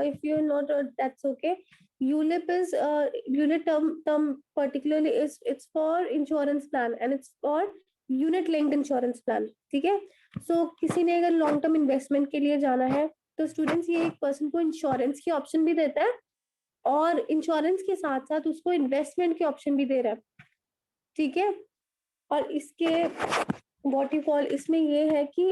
A: If you're not, that's okay. ULIP is unit term particularly is it's for insurance plan and it's for unit linked insurance plan. ठीक है? So किसी ने अगर long term investment के लिए जाना है तो students ये एक person को insurance की option भी देता है और इंश्योरेंस के साथ साथ उसको इन्वेस्टमेंट की ऑप्शन भी दे रहा है, ठीक है। और इसके व्हाट यू कॉल, इसमें ये है कि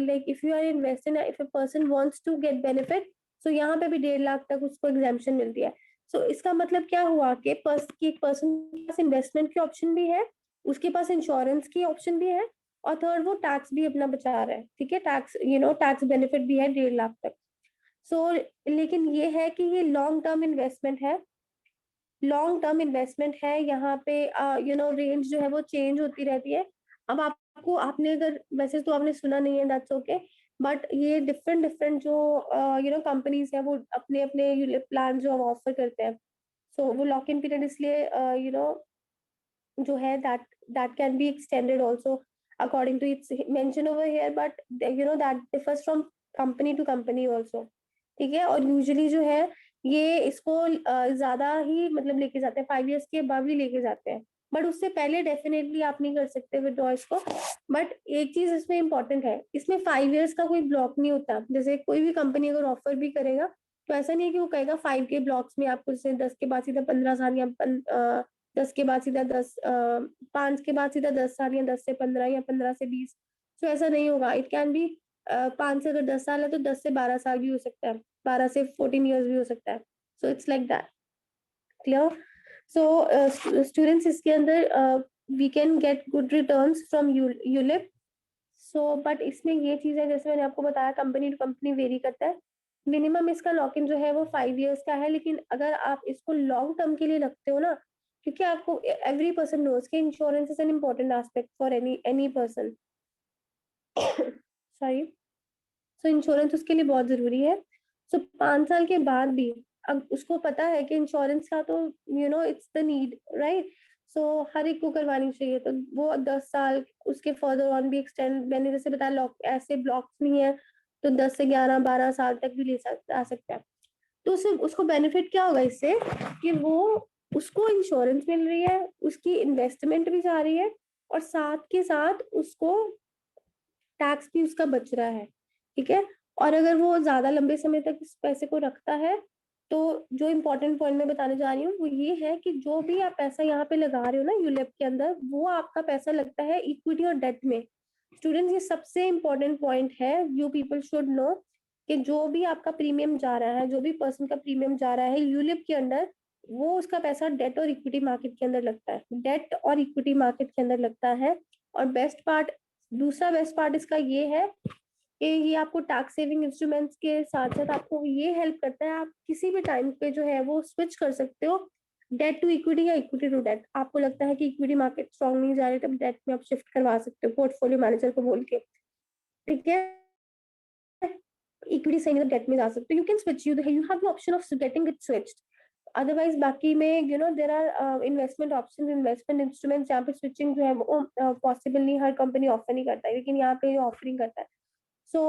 A: like if you are investing, if a person wants to get benefit, so यहाँ पे भी 1.5 लाख तक उसको एग्जाम्पशन मिलती है। सो इसका मतलब क्या हुआ कि एक पर्सन के पास इन्वेस्टमेंट की ऑप्शन भी है, उसके पास इंश्योरेंस की ऑप्शन भी है और थर्ड वो टैक्स भी अपना बचा रहा है, ठीक है। टैक्स टैक्स बेनिफिट भी है 1.5 लाख तक। सो लेकिन ये है कि ये लॉन्ग टर्म इन्वेस्टमेंट है, लॉन्ग टर्म इन्वेस्टमेंट है। यहाँ पे रेंज जो है वो चेंज होती रहती है। अब आपको, आपने अगर, वैसे तो आपने सुना नहीं है, दैट्स ओके, बट ये डिफरेंट डिफरेंट जो कंपनीज है वो अपने अपने प्लान जो ऑफर करते हैं, सो वो लॉक इन पीरियड इसलिए जो है that can be extended also according to its mention over here, but that differs from company to company also, ठीक है। और यूजुअली जो है ये इसको ज्यादा ही मतलब लेके जाते हैं, 5 years के अबव ही लेके जाते हैं, बट उससे पहले डेफिनेटली आप नहीं कर सकते विदड्रॉ इसको। बट एक चीज इसमें इंपॉर्टेंट है, इसमें 5 years का कोई ब्लॉक नहीं होता। जैसे कोई भी कंपनी अगर ऑफर भी करेगा तो ऐसा नहीं है कि वो कहेगा 5 के ब्लॉक्स में आपको, जैसे 10 के बाद सीधा 15 साल या 10 के बाद सीधा 5 के बाद सीधा 10 साल, या 10 से 15, या 15 से 20। तो ऐसा नहीं होगा। इट कैन बी 5 से अगर 10 साल है तो 10 से 12 साल भी हो सकता है, 12 से 14 years भी हो सकता है। So it's like that, clear. So students इसके अंदर we can get good returns from ULIP. So but इसमें ये चीज है, जैसे मैंने आपको बताया, कंपनी टू कंपनी वेरी करता है। मिनिमम इसका लॉक इन जो है वो 5 years का है, लेकिन अगर आप इसको लॉन्ग टर्म के लिए रखते हो ना, क्योंकि आपको एवरी पर्सन नोज के insurance is an important aspect for any person, sorry. So insurance उसके लिए बहुत जरूरी है। सो 5 साल के बाद भी अब उसको पता है कि इंश्योरेंस का तो इट्स द नीड, राइट। सो हर एक को करवानी चाहिए, तो वो 10 साल उसके फर्दर ऑन भी एक्सटेंड, मैंने जैसे बताया लॉक ऐसे ब्लॉक्स नहीं है, तो 10 से 11 12 साल तक भी आ सकता है। तो उससे उसको बेनिफिट क्या होगा इससे, कि वो उसको इंश्योरेंस मिल रही है, उसकी इन्वेस्टमेंट भी जा रही है, और साथ के साथ उसको टैक्स भी उसका बच रहा है, ठीक है। और अगर वो ज्यादा लंबे समय तक इस पैसे को रखता है, तो जो इम्पोर्टेंट पॉइंट मैं बताने जा रही हूँ वो ये है कि जो भी आप पैसा यहाँ पे लगा रहे हो ना यूलिप के अंदर, वो आपका पैसा लगता है इक्विटी और डेट में। स्टूडेंट्स ये सबसे इम्पोर्टेंट पॉइंट है, यू पीपल शुड नो, कि जो भी आपका प्रीमियम जा रहा है, जो भी पर्सन का प्रीमियम जा रहा है यूलिप के अंदर, वो उसका पैसा डेट और इक्विटी मार्केट के अंदर लगता है, डेट और इक्विटी मार्केट के अंदर लगता है। और दूसरा बेस्ट पार्ट इसका ये है कि ये आपको टैक्स सेविंग इंस्ट्रूमेंट्स के साथ साथ आपको ये हेल्प करता है, आप किसी भी टाइम पे जो है वो स्विच कर सकते हो, डेट टू इक्विटी या इक्विटी टू डेट। आपको लगता है कि इक्विटी मार्केट स्ट्रॉन्ग नहीं जा रही, तब डेट में आप शिफ्ट करवा सकते हो पोर्टफोलियो मैनेजर को बोल के, ठीक है। इक्विटी से डेट में जा सकते हो, you can switch, you have the option of getting it switched. Otherwise बाकी में there are investment option, investment instruments, यहाँ पे स्विचिंग जो है वो पॉसिबल नहीं, हर कंपनी ऑफर नहीं करता है, लेकिन यहाँ पे ऑफरिंग करता है। सो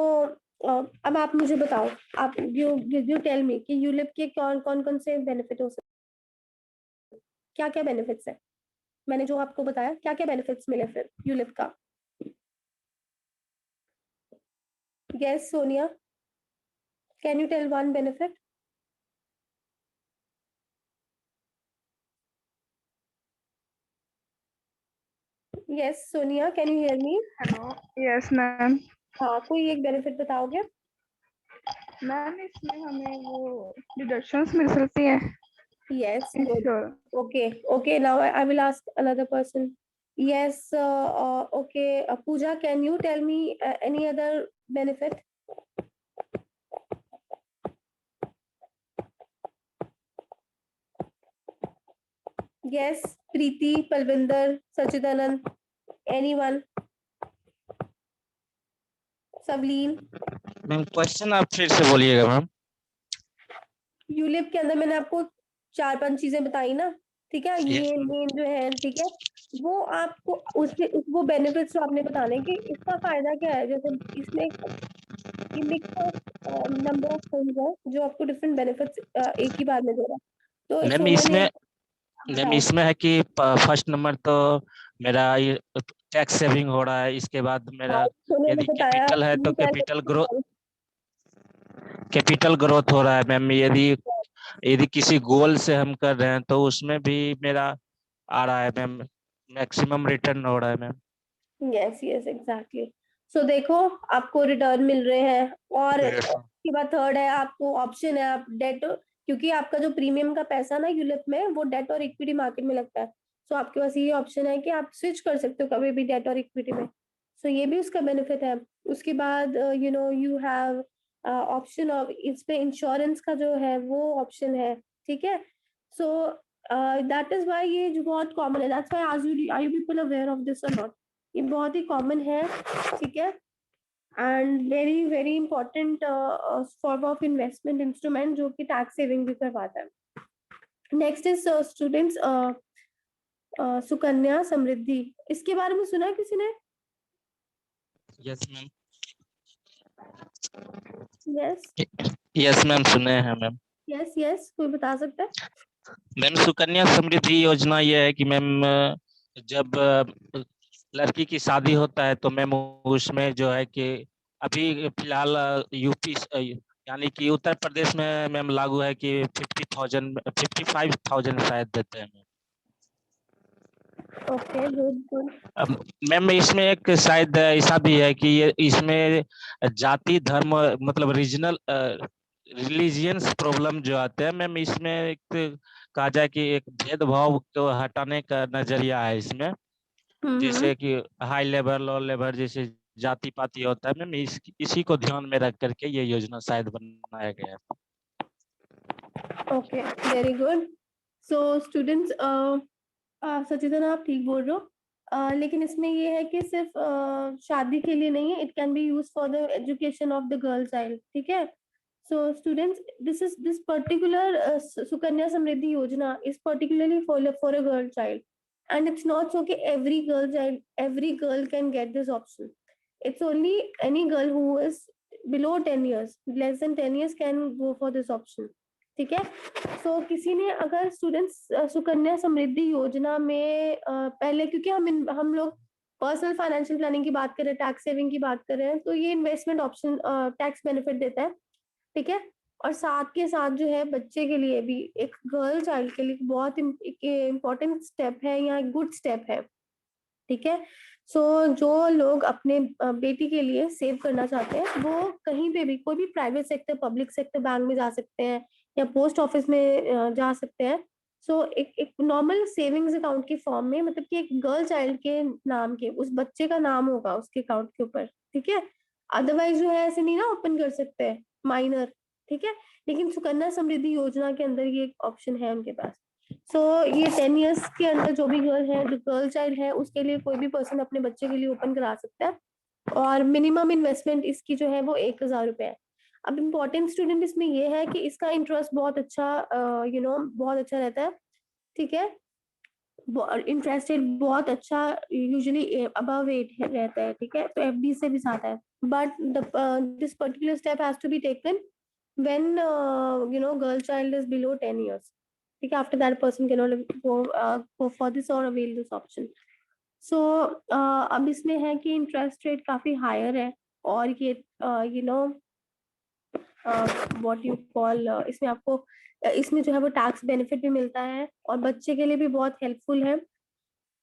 A: अब आप मुझे बताओ, आप यू टेल मी कि यूलिप के कौन कौन से बेनिफिट हो सकते, क्या क्या बेनिफिट्स है, मैंने जो आपको बताया क्या क्या बेनिफिट्स मिले फिर यूलिप का। Yes Sonia, can you tell one benefit? Yes Sonia, can you hear me?
D: Hello, yes ma'am.
A: हाँ, कोई एक बेनिफिट बताओगे?
D: मैम इसमें हमें वो डिडक्शंस मिल सकती है
A: Yes, good.
D: Ensure.
A: Okay. Now I will ask another person. Yes, okay. Pooja, can you tell me any other benefit? Yes, Preeti, Palvinder, Sachidanand, anyone? Savleen,
C: ma'am question आप फिर से बोलिएगा मैम।
A: यूलिप के अंदर मैंने आपको 4-5 चीजें बताई ना, ठीक है,
C: Yes,
A: ये
C: ma'am.
A: मेन जो है, ठीक है। वो आपको वो बेनिफिट्स जो आपने बताने कि इसका फायदा क्या है, जैसे इसमें ये mix of number of things है जो आपको डिफरेंट बेनिफिट्स एक ही बार में दे रहा है। तो
C: मैम
A: सोनिया ने
C: मैम
A: बताओ।
C: इसमें है कि फर्स्ट नंबर तो मेरा ये टैक्स सेविंग हो रहा है, इसके बाद मेरा
A: हाँ, सोनिया ने
C: यदि
A: बताया
C: कैपिटल है तो
A: you tell
C: कैपिटल ग्रोथ हो रहा है मैम। यदि किसी गोल से हम कर रहे हैं तो उसमें भी मेरा आ रहा है मैम, मैक्सिमम रिटर्न हो रहा है ma'am.
A: Yes yes exactly. So देखो, आपको रिटर्न मिल रहे हैं, और उसके बाद थर्ड है, आपको ऑप्शन है, आप डेट, क्योंकि आपका जो प्रीमियम का पैसा ना यूलिप में वो डेट और इक्विटी मार्केट में लगता है। सो आपके पास ये ऑप्शन है कि आप स्विच कर सकते हो कभी भी डेट और इक्विटी में। सो ये भी उसका बेनिफिट है। उसके बाद यू हैव ऑप्शन ऑफ, इस पे इंश्योरेंस का जो है वो ऑप्शन है, ठीक है। सो दैट इज वाई ये जो बहुत कॉमन है, दैट्स व्हाई आज you are you people aware of this और नॉट, ये बहुत ही कॉमन है, ठीक है। And very very important form of investment instrument जो कि टैक्स सेविंग भी करवाता है। Next is students Sukanya Samriddhi, इसके बारे में सुना है किसी ने?
C: Yes ma'am.
A: Yes
C: yes ma'am, सुने हैं मैम।
A: यस यस, कोई बता सकता है?
C: मैम सुकन्या समृद्धि योजना ये है कि मैम जब लड़की की शादी होता है तो मैम उसमें जो है कि अभी फिलहाल यूपी यानी कि उत्तर प्रदेश में मैम लागू है कि 55,000 शायद देते हैं मैम।
A: Okay, good good.
C: अब मैम इसमें एक शायद ऐसा भी है कि ये इसमें जाति धर्म मतलब रीजनल रिलीजियंस प्रॉब्लम जो आते हैं मैम, इसमें एक कहा जाए कि एक भेदभाव को हटाने का नजरिया है इसमें। जैसे कि हाई लेवल और लेवल जैसे जाति पाति होता है मैम, इसी को ध्यान में रख करके ये योजना शायद बनाया गया है।
A: Okay, very good. So students, सचेतन आप ठीक बोल रहे हो, लेकिन इसमें ये है कि सिर्फ शादी के लिए नहीं है, it can be use for the education of the girl child. ठीक है, so students, this particular Sukanya Samriddhi Yojana is particularly for a girl child, and it's not so that every girl can get this option. It's only any girl who is below 10 years, less than 10 years can go for this option. ठीक है, सो किसी ने अगर स्टूडेंट्स सुकन्या समृद्धि योजना में पहले, क्योंकि हम लोग पर्सनल फाइनेंशियल प्लानिंग की बात कर रहे हैं, टैक्स सेविंग की बात कर रहे हैं, तो ये इन्वेस्टमेंट ऑप्शन टैक्स बेनिफिट देता है। ठीक है, और साथ के साथ जो है बच्चे के लिए भी, एक गर्ल चाइल्ड के लिए बहुत इम्पोर्टेंट स्टेप है या एक गुड स्टेप है। ठीक है, सो जो लोग अपने बेटी के लिए सेव करना चाहते हैं वो कहीं पे भी, कोई भी private sector, public sector bank में जा सकते हैं या पोस्ट ऑफिस में जा सकते हैं। सो एक नॉर्मल सेविंग्स अकाउंट के फॉर्म में, मतलब कि एक गर्ल चाइल्ड के नाम के, उस बच्चे का नाम होगा उसके अकाउंट के ऊपर। ठीक है, अदरवाइज जो है ऐसे नहीं ना ओपन कर सकते हैं माइनर। ठीक है, लेकिन सुकन्या समृद्धि योजना के अंदर ये ऑप्शन है उनके पास। सो ये 10 इयर्स के अंदर जो भी गर्ल है, जो गर्ल चाइल्ड है, उसके लिए कोई भी पर्सन अपने बच्चे के लिए ओपन करा सकता है, और मिनिमम इन्वेस्टमेंट इसकी जो है वो 1,000 रुपए है। अब इम्पोर्टेंट स्टूडेंट इसमें ये है कि इसका इंटरेस्ट बहुत अच्छा बहुत अच्छा रहता है। ठीक है, इंटरेस्ट रेट बहुत अच्छा, यूजुअली अबव 8 रहता है। ठीक है, तो एफडी से भी ज्यादा है, but this particular step has to be taken when girl child is below 10 years. ठीक है, after that person cannot go for this or avail this option. So अब इसमें है कि इंटरेस्ट रेट काफी हायर है, और ये व्हाट यू कॉल, इसमें आपको इसमें जो है वो टैक्स बेनिफिट भी मिलता है, और बच्चे के लिए भी बहुत हेल्पफुल है।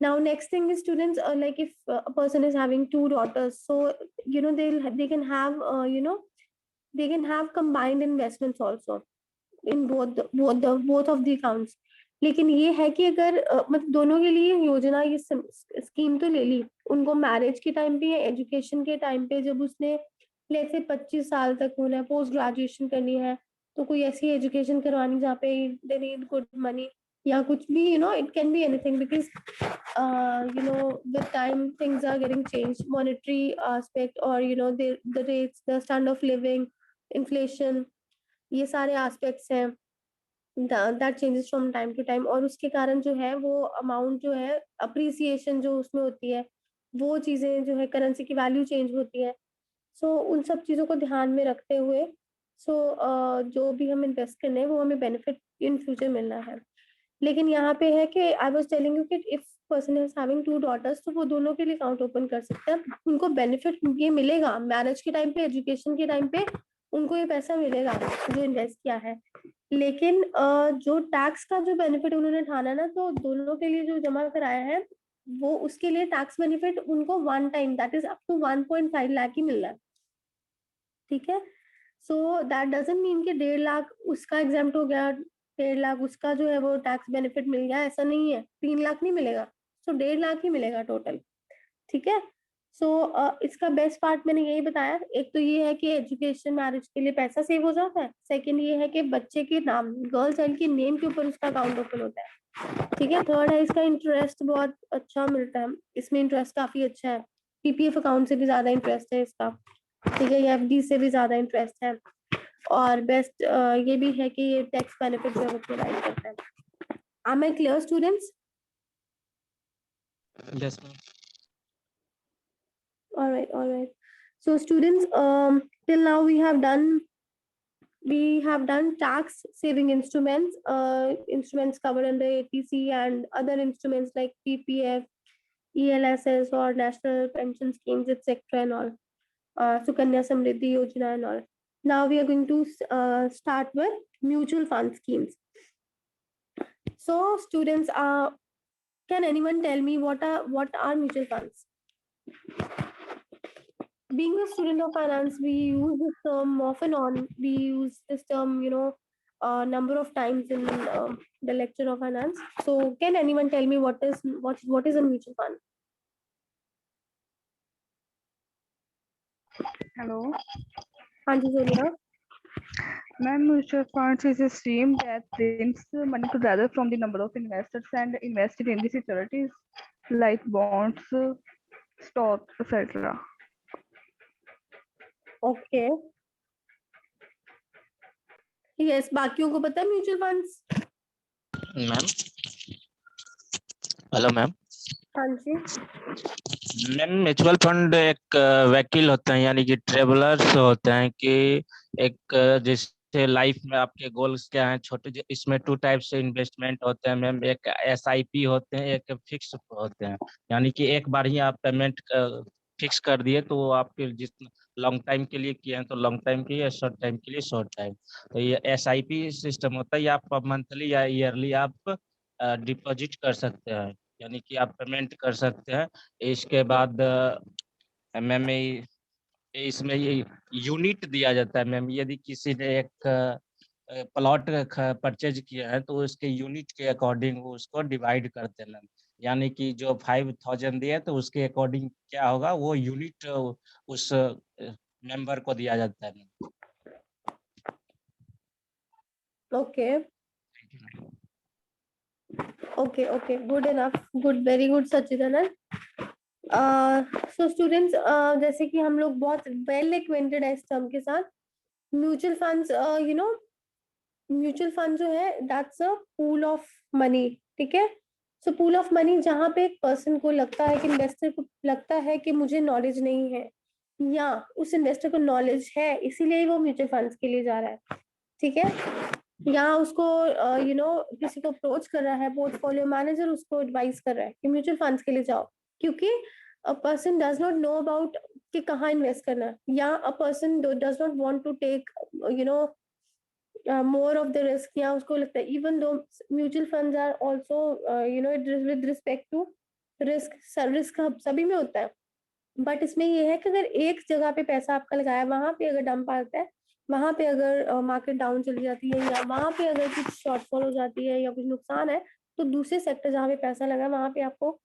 A: Now next thing is students, like if a person is having 2 daughters, so they can have they can have combined investments also in both of the accounts. लेकिन ये है कि अगर मतलब दोनों के लिए योजना, ये स्कीम तो ले ली, उनको मैरिज के टाइम पे या एजुकेशन के टाइम पे, जब उसने लेट्स से 25 साल तक होना है, पोस्ट ग्रेजुएशन करनी है, तो कोई ऐसी एजुकेशन करवानी जहाँ पे दे नीड गुड मनी, या कुछ भी, it can be anything, because with time things are getting changed, monetary aspect, or the rates, the standard of living, inflation, ये सारे एस्पेक्ट्स हैं that changes from time to time, और उसके कारण जो है वो अमाउंट जो है, अप्रिसिएशन जो उसमें होती है, वो चीजें जो है, करेंसी की वैल्यू चेंज होती है। सो उन सब चीजों को ध्यान में रखते हुए, जो भी हम इन्वेस्ट करने हैं वो हमें बेनिफिट इन फ्यूचर मिलना है। लेकिन यहाँ पे है कि आई वाज टेलिंग यू कि if person is having 2 daughters, तो वो दोनों के लिए अकाउंट ओपन कर सकते हैं, उनको बेनिफिट ये मिलेगा मैरिज के टाइम पे, एजुकेशन के टाइम पे उनको ये पैसा मिलेगा जो इन्वेस्ट किया है। लेकिन जो टैक्स का जो बेनिफिट उन्होंने उठाना ना, तो दोनों के लिए जो जमा कराया है, वो उसके लिए टैक्स बेनिफिट उनको one time, that is up to 1.5 lakh ही मिल रहा है। ठीक है, सो दैट डजंट मीन कि 1.5 लाख उसका एग्जाम्प्ट हो गया, 1.5 लाख उसका जो है वो टैक्स बेनिफिट मिल गया, ऐसा नहीं है, 3 लाख नहीं मिलेगा, सो 1.5 लाख ही मिलेगा टोटल। ठीक है, सो इसका बेस्ट पार्ट मैंने यही बताया, एक तो ये है कि एजुकेशन मैरिज के लिए पैसा सेव हो जाता है, सेकंड ये है कि बच्चे के नाम, गर्ल चाइल्ड के नेम के ऊपर उसका अकाउंट ओपन होता है। ठीक है, थर्ड है इसका इंटरेस्ट बहुत अच्छा मिलता है, इसमें इंटरेस्ट काफी अच्छा है, पीपीएफ अकाउंट से भी ज्यादा इंटरेस्ट है इसका। ठीक है, एफडी से भी ज्यादा इंटरेस्ट है, और बेस्ट ये भी है कि ये टैक्स बेनिफिट जो है वो प्रोवाइड करता है। Am I clear, students?
C: Yes ma'am.
A: All right, all right. So students, till now we have done tax saving instruments, instruments covered under ATC and other instruments like PPF, ELSS or national pension schemes, etc. and all, Sukanya Samriddhi Yojana and all. Now we are going to start with mutual fund schemes. So students, can anyone tell me what are mutual funds? Being a student of finance, we use this term off and on. We use this term, a number of times in the lecture of finance. So, can anyone tell me what is a mutual fund?
D: Hello.
A: Hanji Sonia.
D: Ma'am, mutual funds is a stream that brings money together from the number of investors and invested in the securities like bonds, stock, etc.
A: Okay. Yes, बाकियों को पता है mutual funds?
C: Ma'am hello ma'am.
A: हाँ जी।
C: मैम म्यूचुअल फंड एक वकील होते हैं, यानी कि ट्रेवलर्स होते हैं कि एक जैसे लाइफ में आपके गोल्स क्या हैं, छोटे इसमें 2 टाइप से इन्वेस्टमेंट होते हैं मैम। एक SIP होते हैं, एक फिक्स होते हैं, यानी कि एक बार ही आप पेमेंट फिक्स कर दिए तो वो आपके जितना लॉन्ग टाइम के लिए किए हैं तो लॉन्ग टाइम के लिए, शॉर्ट टाइम के लिए शॉर्ट टाइम। तो ये SIP सिस्टम होता है, या आप मंथली या ईयरली आप डिपॉजिट कर सकते हैं, यानी कि आप पेमेंट कर सकते हैं। इसके बाद मैम इसमें ये यूनिट दिया जाता है मैम। यदि किसी ने एक प्लॉट परचेज किया है तो उसके यूनिट के अकॉर्डिंग वो उसको डिवाइड करते हैं मैम, यानी कि जो 5000 दिए तो उसके अकॉर्डिंग क्या होगा, वो यूनिट उस मेंबर को दिया जाता है ma'am.
A: Okay. Okay. Good enough. Good, very good, Sachidanand. So students, जैसे कि हम लोग बहुत well acquainted है इस term के साथ, mutual funds, म्यूचुअल फंड जो है that's a pool of money, ठीक है। सो पूल ऑफ मनी जहाँ पे एक पर्सन को लगता है कि इन्वेस्टर को लगता है कि मुझे नॉलेज नहीं है, या उस इन्वेस्टर को नॉलेज है इसीलिए वो म्यूचुअल फंड्स के लिए जा रहा है, ठीक है। या उसको किसी को अप्रोच कर रहा है, पोर्टफोलियो मैनेजर उसको एडवाइस कर रहा है कि म्यूचुअल फंड्स के लिए जाओ, क्योंकि a person does not know about कि कहाँ इन्वेस्ट करना है, या a person does not want to take more of the risk, या उसको लगता है even though mutual funds are also with respect to risk सभी में होता है, बट इसमें ये है कि अगर एक जगह पे पैसा आपका लगाया, वहां पे अगर डंप आता है, वहां पे अगर मार्केट डाउन चली जाती है, या वहां पे अगर कुछ शॉर्टफॉल हो जाती है या कुछ नुकसान है, तो दूसरे सेक्टर जहाँ पे पैसा लगा वहां पे आपको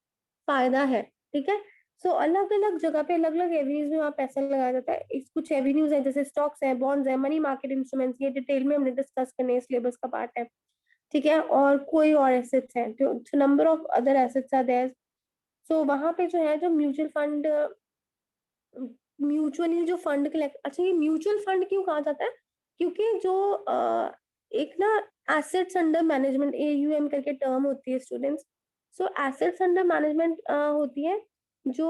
A: फायदा है, ठीक है। सो अलग अलग जगह पे अलग अलग एवेन्यूज में वहाँ पैसा लगाया जाता है। कुछ एवेन्यूज है जैसे स्टॉक्स है, बॉन्ड्स है, मनी मार्केट इंस्ट्रूमेंट्स, ये डिटेल में हमने डिस्कस करने सिलेबस का पार्ट है, ठीक है। और कोई और एसेट्स है, number of other assets are there. So वहां पे जो है, जो म्यूचुअल फंड, म्यूचुअली जो फंड कलेक्ट, अच्छा ये म्यूचुअल फंड क्यों कहा जाता है, क्योंकि जो एक ना एसेट्स अंडर मैनेजमेंट, AUM करके टर्म होती है students. So assets under management होती है, जो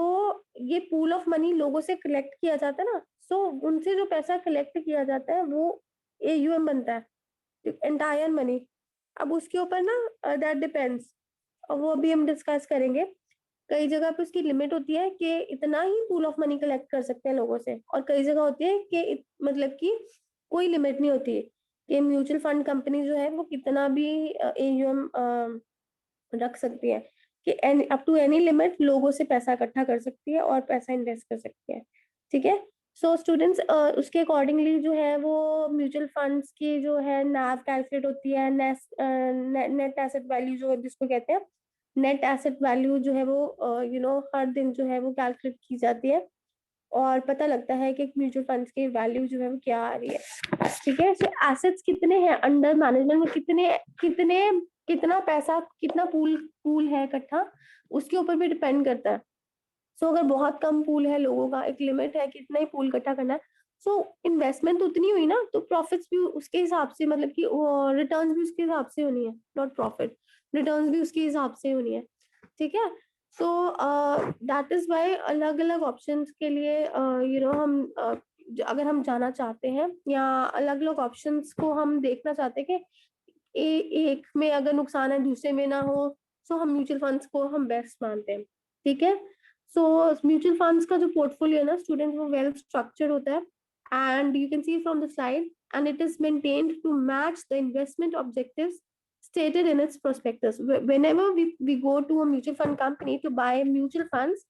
A: ये पूल ऑफ मनी लोगों से कलेक्ट किया जाता है ना, सो उनसे जो पैसा कलेक्ट किया जाता है वो AUM बनता है, एंटायर मनी। अब उसके ऊपर ना दैट डिपेंड्स, और वो अभी हम डिस्कस करेंगे। कई जगह पे उसकी लिमिट होती है कि इतना ही पूल ऑफ मनी कलेक्ट कर सकते हैं लोगों से, और कई जगह होती है कि मतलब कि कोई लिमिट नहीं होती है कि म्यूचुअल फंड कंपनी जो है वो कितना भी AUM रख सकती है, कि अप टू एनी लिमिट लोगों से पैसा इकट्ठा कर सकती है और पैसा इन्वेस्ट कर सकती है, ठीक है। सो स्टूडेंट्स, उसके अकॉर्डिंगली जो है वो म्यूचुअल फंड्स की जो है NAV कैलकुलेट होती है, नेट एसेट वैल्यू जो है जिसको कहते हैं, नेट एसेट वैल्यू जो है वो हर दिन जो है वो कैलकुलेट की जाती है, और पता लगता है कि म्यूचुअल फंड्स की वैल्यू जो है वो क्या आ रही है, ठीक है। सो एसेट्स कितने हैं अंडर मैनेजमेंट में, कितना पैसा, कितना पूल है इकट्ठा, उसके ऊपर भी डिपेंड करता है। सो अगर बहुत कम पूल है लोगों का, एक लिमिट है कि इतना ही पूल इकट्ठा करना है, सो इन्वेस्टमेंट तो उतनी हुई ना, तो प्रॉफिट्स भी उसके हिसाब से, मतलब कि रिटर्न्स भी उसके हिसाब से होनी है, नॉट प्रॉफिट, रिटर्न्स भी उसके हिसाब से होनी है, ठीक है। सो दैट इज वाई अलग अलग ऑप्शंस के लिए हम अगर हम जाना चाहते हैं या अलग अलग ऑप्शंस को हम देखना चाहते हैं कि एक में अगर नुकसान है दूसरे में ना हो, सो हम म्यूचुअल फंड्स को हम बेस्ट मानते हैं। ठीक है, सो म्यूचुअल फंड्स का जो पोर्टफोलियो है ना स्टूडेंट, वो वेल स्ट्रक्चर्ड होता है, and you can see from the slide, and it is maintained to match the investment objectives stated in its prospectus. Whenever we go to a mutual fund company to buy mutual funds,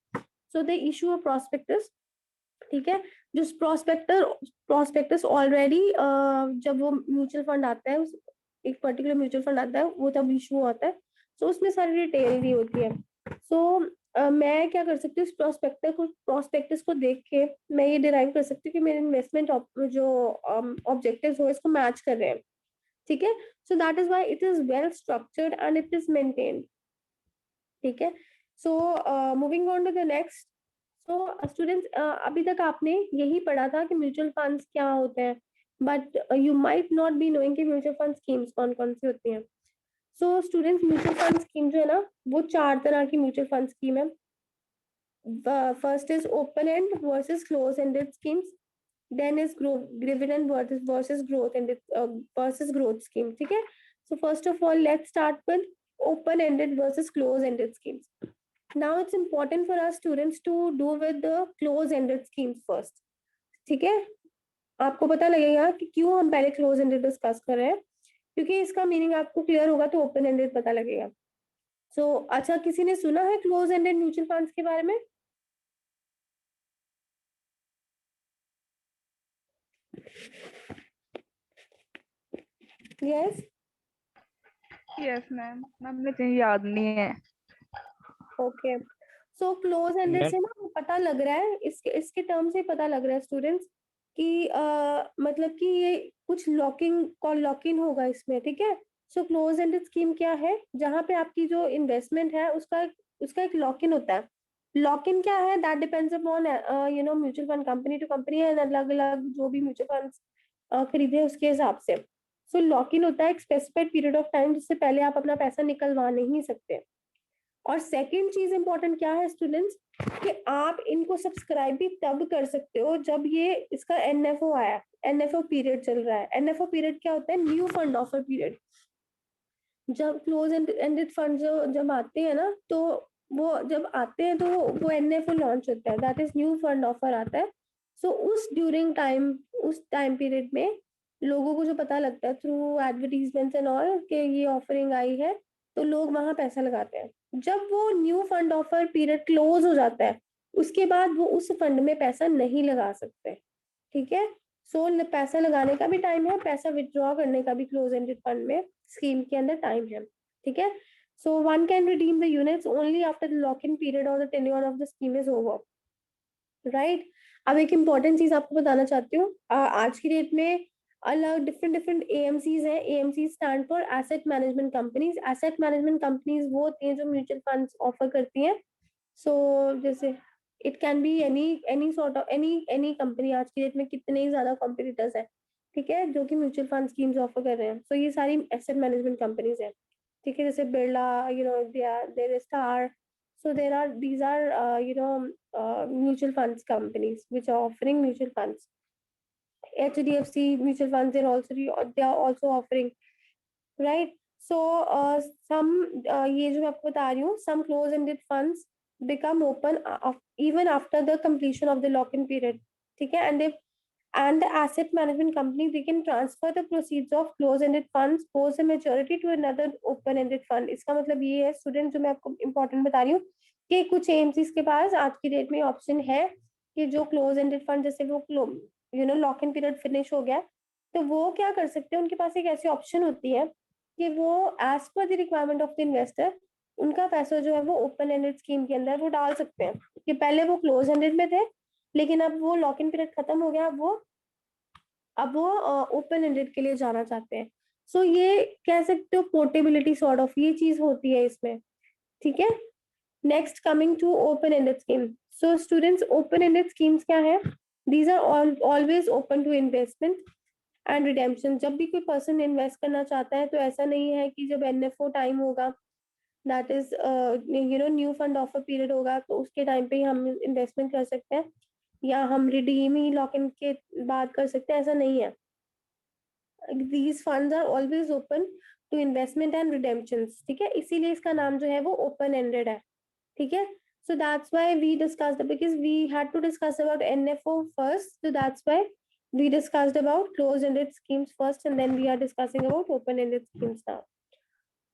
A: so they issue a prospectus। ठीक है, जो प्रोस्पेक्टस ऑलरेडी जब वो म्यूचुअल फंड आता है, एक पर्टिकुलर म्यूचुअल फंड आता है, वो तब इशू होता है, सो उसमें सारी डिटेल दी होती है। सो मैं क्या कर सकती हूँ, इस प्रोस्पेक्टस को देख के मैं ये डिराइव कर सकती हूँ कि मेरे इन्वेस्टमेंट जो ऑब्जेक्टिव्स हो इसको मैच कर रहे हैं। ठीक है, so that is why it is well structured and it is maintained. ठीक है, so moving on to the next. So students, अभी तक आपने यही पढ़ा था कि म्यूचुअल फंड्स क्या होते हैं, but you might not be knowing कि म्यूचुअल फंड स्कीम्स कौन कौन सी होती हैं। So students, mutual fund scheme जो है ना, वो 4 तरह की म्यूचुअल फंड स्कीम है। First is open end versus close ended schemes, then is dividend versus growth and versus growth scheme. ठीक है, so first of all let's start with open ended versus close ended schemes. Now it's important for us students to do with the close ended schemes first। ठीक है, आपको पता लगेगा कि क्यों हम पहले क्लोज एंडेड डिस्कस कर रहे हैं, क्योंकि इसका मीनिंग आपको क्लियर होगा तो ओपन एंडेड पता लगेगा। सो अच्छा, किसी ने सुना है क्लोज एंडेड म्यूचुअल फंड्स के बारे में? यस,
D: यस मैम, मुझे तो याद नहीं है।
A: Okay. So close ended
C: ma'am
A: से ना पता लग रहा है, इसके टर्म से पता लग रहा है स्टूडेंट्स कि मतलब कि ये कुछ लॉक इन होगा इसमें। ठीक है, सो क्लोज एंडेड स्कीम क्या है, जहां पे आपकी जो इन्वेस्टमेंट है उसका एक लॉक इन होता है। लॉक इन क्या है, that depends upon mutual fund company to company है, अलग अलग जो भी म्यूचुअल फंड खरीदे उसके हिसाब से। सो लॉक इन होता है एक स्पेसिफाइड पीरियड ऑफ टाइम, जिससे पहले आप अपना पैसा निकलवा नहीं सकते। और सेकंड चीज इंपॉर्टेंट क्या है स्टूडेंट्स, कि आप इनको सब्सक्राइब भी तब कर सकते हो जब ये इसका एनएफओ आया, एनएफओ पीरियड चल रहा है। एनएफओ पीरियड क्या होता है, न्यू फंड ऑफर पीरियड। जब क्लोज एंडेड फंड जब आते हैं ना, तो वो जब आते हैं तो वो एनएफओ लॉन्च होता है, that is new fund offer आता है। सो उस टाइम पीरियड में लोगों को जो पता लगता है थ्रू एडवर्टीजमेंट्स एंड ऑल कि ये ऑफरिंग आई है, तो लोग वहां पैसा लगाते हैं। जब वो new fund offer period close हो जाता है, उसके बाद वो उस फंड में पैसा नहीं लगा सकते। ठीक है, सो पैसा लगाने का भी टाइम है, पैसा विथड्रॉ करने का भी क्लोज एंडेड फंड में स्कीम के अंदर टाइम है। ठीक है, so one can redeem the units only after the lock in period और the tenure of the scheme is over. Right, अब एक इम्पॉर्टेंट चीज आपको बताना चाहती हूँ, आज की डेट में अलग डिफरेंट एएमसीज है। AMC stand for asset management companies. Asset management companies वो होती हैं जो म्यूचुअल फंड्स ऑफर करती हैं। सो जैसे it can be any sort of any company. आज की डेट में कितने ही ज्यादा कॉम्पिटिटर्स है, ठीक है, जो कि म्यूचुअल फंड स्कीम्स ऑफर कर रहे हैं। सो ये सारी एसेट मैनेजमेंट कंपनीज है। ठीक है, जैसे Birla, there is star. So there are these are mutual funds companies which are offering mutual funds. HDFC mutual funds they are also offering, right? So some ये जो मैं आपको बता रही हूँ, some close ended funds become open even after the completion of the lock in period. ठीक है, and the asset management company, they can transfer the proceeds of close ended funds post a maturity to another open ended fund। इसका मतलब ये है स्टूडेंट, जो मैं आपको इम्पोर्टेंट बता रही हूँ, कि कुछ एएमसीज के पास आज की डेट में ऑप्शन है कि जो क्लोज एंडेड फंड, जैसे वो लॉक इन पीरियड फिनिश हो गया, तो वो क्या कर सकते हैं, उनके पास एक ऐसी ऑप्शन होती है कि वो as per the requirement of the investor उनका पैसा जो है वो ओपन एंडेड स्कीम के अंदर वो डाल सकते हैं। कि पहले वो क्लोज एंडेड में थे, लेकिन अब वो लॉक इन पीरियड खत्म हो गया, अब वो ओपन एंडेड के लिए जाना चाहते हैं। सो ये कह सकते हो पोर्टेबिलिटी सॉर्ट ऑफ ये चीज होती है इसमें। ठीक है, next coming to open ended scheme. So students, open ended schemes क्या है, these are always open to investment and redemption. जब भी कोई पर्सन इन्वेस्ट करना चाहता है, तो ऐसा नहीं है कि जब एनएफओ टाइम होगा, that is new fund offer period होगा, तो उसके टाइम पे ही हम इन्वेस्टमेंट कर सकते हैं। या हम रिडीम ही लॉक इन के बाद कर सकते हैं, ऐसा नहीं है. These funds are always open to investment and redemptions. ठीक है, इसीलिए इसका नाम जो है वो open ended है. ठीक है, so that's why we discussed, because we had to discuss about NFO first, so that's why we discussed about closed ended schemes first, and then we are discussing about open ended schemes now.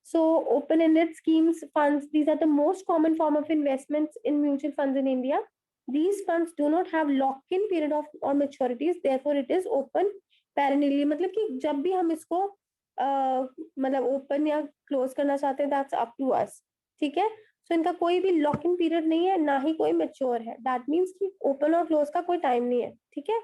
A: So open ended schemes funds, these are the most common form of investments in mutual funds in India. These funds do not have lock in period of or maturities, therefore it is open perennially. मतलब कि जब भी हम इसको मतलब ओपन या क्लोज करना चाहते हैं, दैट्स अप टू अस. ठीक है, सो इनका कोई भी लॉक इन पीरियड नहीं है, ना ही कोई मैच्योर है. दैट मीन्स कि ओपन और क्लोज का कोई टाइम नहीं है. ठीक है,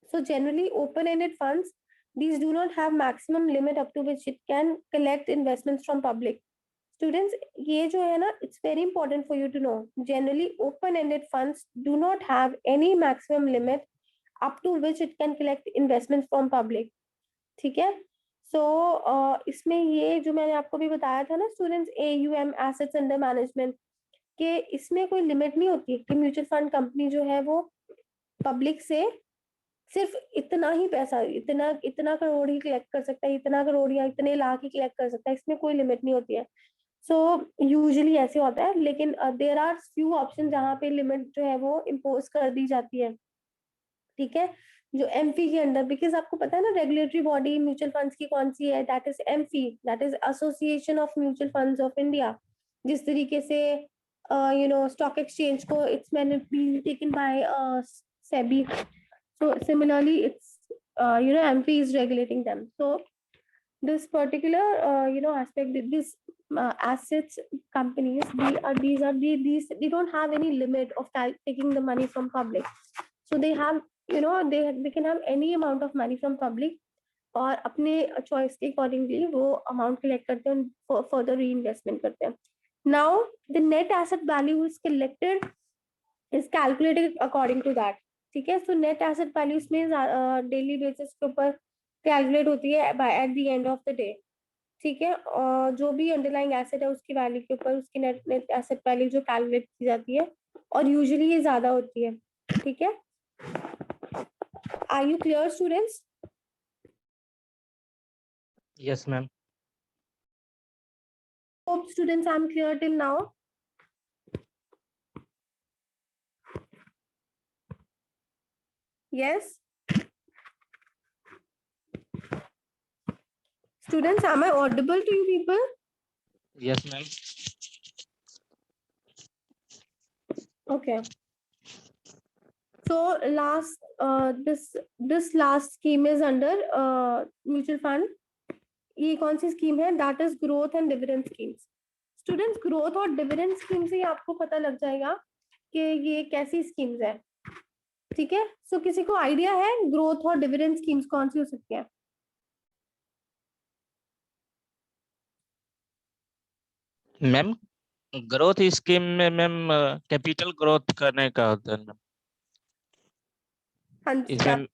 A: so generally open ended funds, these do not have maximum limit up to which it can collect investments from public. Students, ये जो है ना, it's very important for you to know. Generally, open-ended funds do not have any maximum limit up to which it can collect investments from public. ठीक है, so इसमें ये जो मैंने आपको भी बताया था ना students, AUM assets under management, के इसमें कोई लिमिट नहीं होती कि म्यूचुअल फंड कंपनी जो है वो पब्लिक से सिर्फ इतना ही पैसा, इतना करोड़ ही कलेक्ट कर सकता है, इतना करोड़ या इतने लाख ही कलेक्ट कर सकता है, इसमें कोई लिमिट नहीं होती है. सो यूजुअली ऐसे होता है, लेकिन देयर आर फ्यू ऑप्शन जहाँ पे लिमिट जो है वो इम्पोज कर दी जाती है. ठीक है, जो एमफी के अंडर, बिकॉज आपको पता है ना रेगुलेटरी बॉडी म्यूचुअल फंड्स की कौन सी है, that is AMFI, that is association of mutual funds of India. जिस तरीके से स्टॉक एक्सचेंज को it's man been taken by SEBI. So similarly, it's MP is regulating them. So this particular aspect, these assets companies, these they don't have any limit of taking the money from public. So they have they can have any amount of money from public, और अपने choice के accordingly वो amount collect करते हैं, further reinvestment करते हैं. Now the net asset value is collected is calculated according to that. ठीक है, सो नेट एसेट वैल्यू में डेली बेसिस के ऊपर कैलकुलेट होती है at the end of the day. ठीक है, और जो भी अंडरलाइंग एसेट है उसकी वैल्यू के ऊपर उसकी नेट एसेट वैल्यू जो कैलकुलेट की जाती है, और यूजुअली ये ज्यादा होती है. ठीक है, are you clear students?
C: Yes ma'am.
A: Hope students I am clear till now. Yes. Students, am I audible to you people?
C: Yes ma'am.
A: Okay. So this last scheme is under mutual fund. ये कौन सी स्कीम है? That is growth and dividend schemes. Students, growth और dividend schemes से आपको पता लग जाएगा कि ये कैसी स्कीम्स है. ठीक है, सो किसी को आइडिया है ग्रोथ और डिविडेंड स्कीम्स कौन सी हो सकती है?
C: मैम ग्रोथ स्कीम में मैम कैपिटल ग्रोथ करने का होता है मैम. इसमें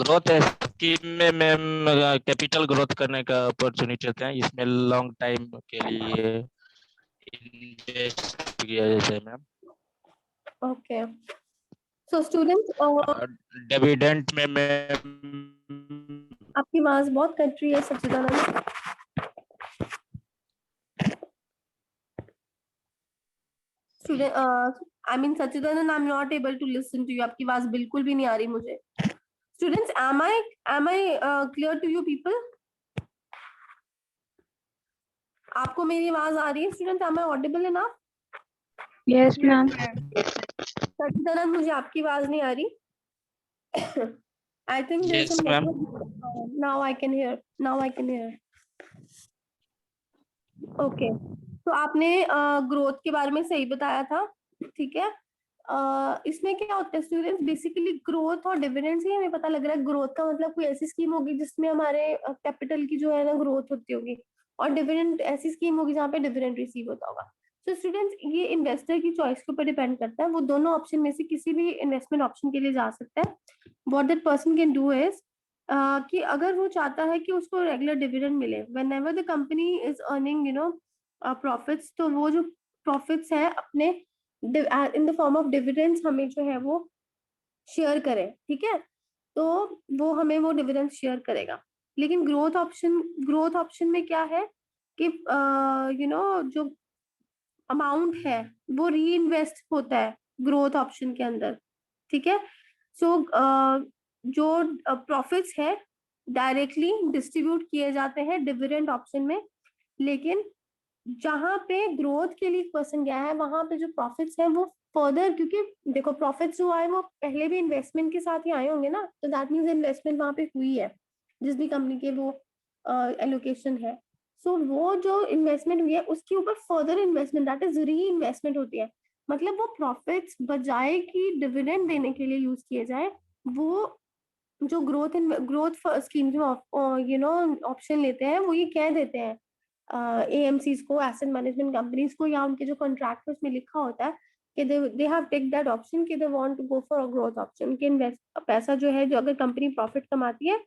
C: ग्रोथ स्कीम में मैम कैपिटल ग्रोथ करने का अपॉर्चुनिटी होता है. इसमें लॉन्ग टाइम के लिए इन्वेस्ट किया जाता है ma'am.
A: Okay, so students
C: dividend में मैम
A: आपकी आवाज बहुत कट रही है Sachidanand. Student I mean Sachidanand, I am not able to listen to you. आपकी आवाज बिल्कुल भी नहीं आ रही मुझे. Students, am I clear to you people? आपको मेरी आवाज आ रही है student? am I audible enough?
B: Yes, ma'am.
A: सच्चिदानंद, मुझे आपकी आवाज नहीं आ रही. I think there's
C: Yes,
A: some
C: ma'am.
A: now I can hear. Okay, तो आपने ग्रोथ के बारे में सही बताया था. ठीक है, इसमें क्या होता है स्टूडेंट्स, बेसिकली ग्रोथ और डिविडेंड से हमें पता लग रहा है ग्रोथ का मतलब कोई ऐसी स्कीम होगी जिसमें हमारे कैपिटल की जो है ना ग्रोथ होती होगी, और डिविडेंड ऐसी स्कीम होगी जहाँ पे डिविडेंड रिसीव होता होगा. तो स्टूडेंट्स, ये इन्वेस्टर की चॉइस के ऊपर डिपेंड करता है. वो दोनों ऑप्शन में से किसी भी इन्वेस्टमेंट ऑप्शन के लिए जा सकता है. What that person can do is कि अगर वो चाहता है कि उसको रेगुलर डिविडेंड मिले whenever the company is earning profits, तो वो जो प्रॉफिट्स है अपने in the form of dividends हमें जो है वो शेयर करे, ठीक है, तो वो हमें वो डिविडेंड शेयर करेगा। लेकिन ग्रोथ ऑप्शन में क्या है कि जो अमाउंट है वो री इन्वेस्ट होता है ग्रोथ ऑप्शन के अंदर, ठीक है। सो जो प्रॉफिट्स है डायरेक्टली डिस्ट्रीब्यूट किए जाते हैं डिविडेंड ऑप्शन में, लेकिन जहां पे ग्रोथ के लिए पर्सन गया है वहां पे जो प्रॉफिट्स है वो फर्दर, क्योंकि देखो प्रॉफिट्स जो आए वो पहले भी इन्वेस्टमेंट के साथ ही आए होंगे ना, तो दैट मीन्स इन्वेस्टमेंट वहां पे हुई है जिस भी कंपनी के वो एलोकेशन है। सो वो जो इन्वेस्टमेंट हुई है उसके ऊपर फर्दर इन्वेस्टमेंट दैट इज री इन्वेस्टमेंट होती है। मतलब वो प्रॉफिट्स बजाय कि डिविडेंड देने के लिए यूज किए जाए, वो जो ग्रोथ स्कीम जो ऑप्शन लेते हैं वो ये कह देते हैं AMCs को, एसेट मैनेजमेंट कंपनीज को, या उनके जो कॉन्ट्रैक्ट में लिखा होता है कि they have take that option कि they want to go for a growth option, कि पैसा जो है जो अगर कंपनी प्रॉफिट कमाती है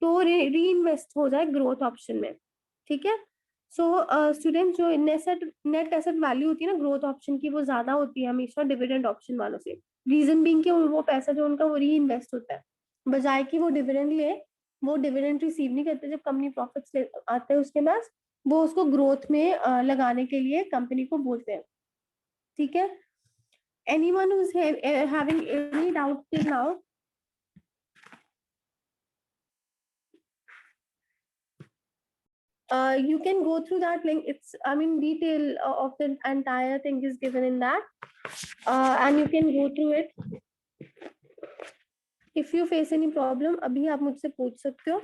A: तो री इन्वेस्ट हो जाए ग्रोथ ऑप्शन में, ठीक है। सो स्टूडेंट जो नेट एसेट वैल्यू होती है ना ग्रोथ ऑप्शन की वो ज्यादा होती है हमेशा डिविडेंड ऑप्शन वालों से। रीजन बीइंग कि वो पैसा जो उनका वो री इन्वेस्ट होता है, बजाय कि वो डिविडेंड ले, वो डिविडेंड रिसीव नहीं करते जब कंपनी प्रॉफिट्स आते हैं उसके पास, वो उसको ग्रोथ में लगाने के लिए कंपनी को बोलते हैं, ठीक है। anyone who's having any doubt till now? You can go through that link. It's, I mean, detail of the entire thing is given in that, and you can go through it. If you face any problem, अभी आप मुझसे पूछ सकते हो।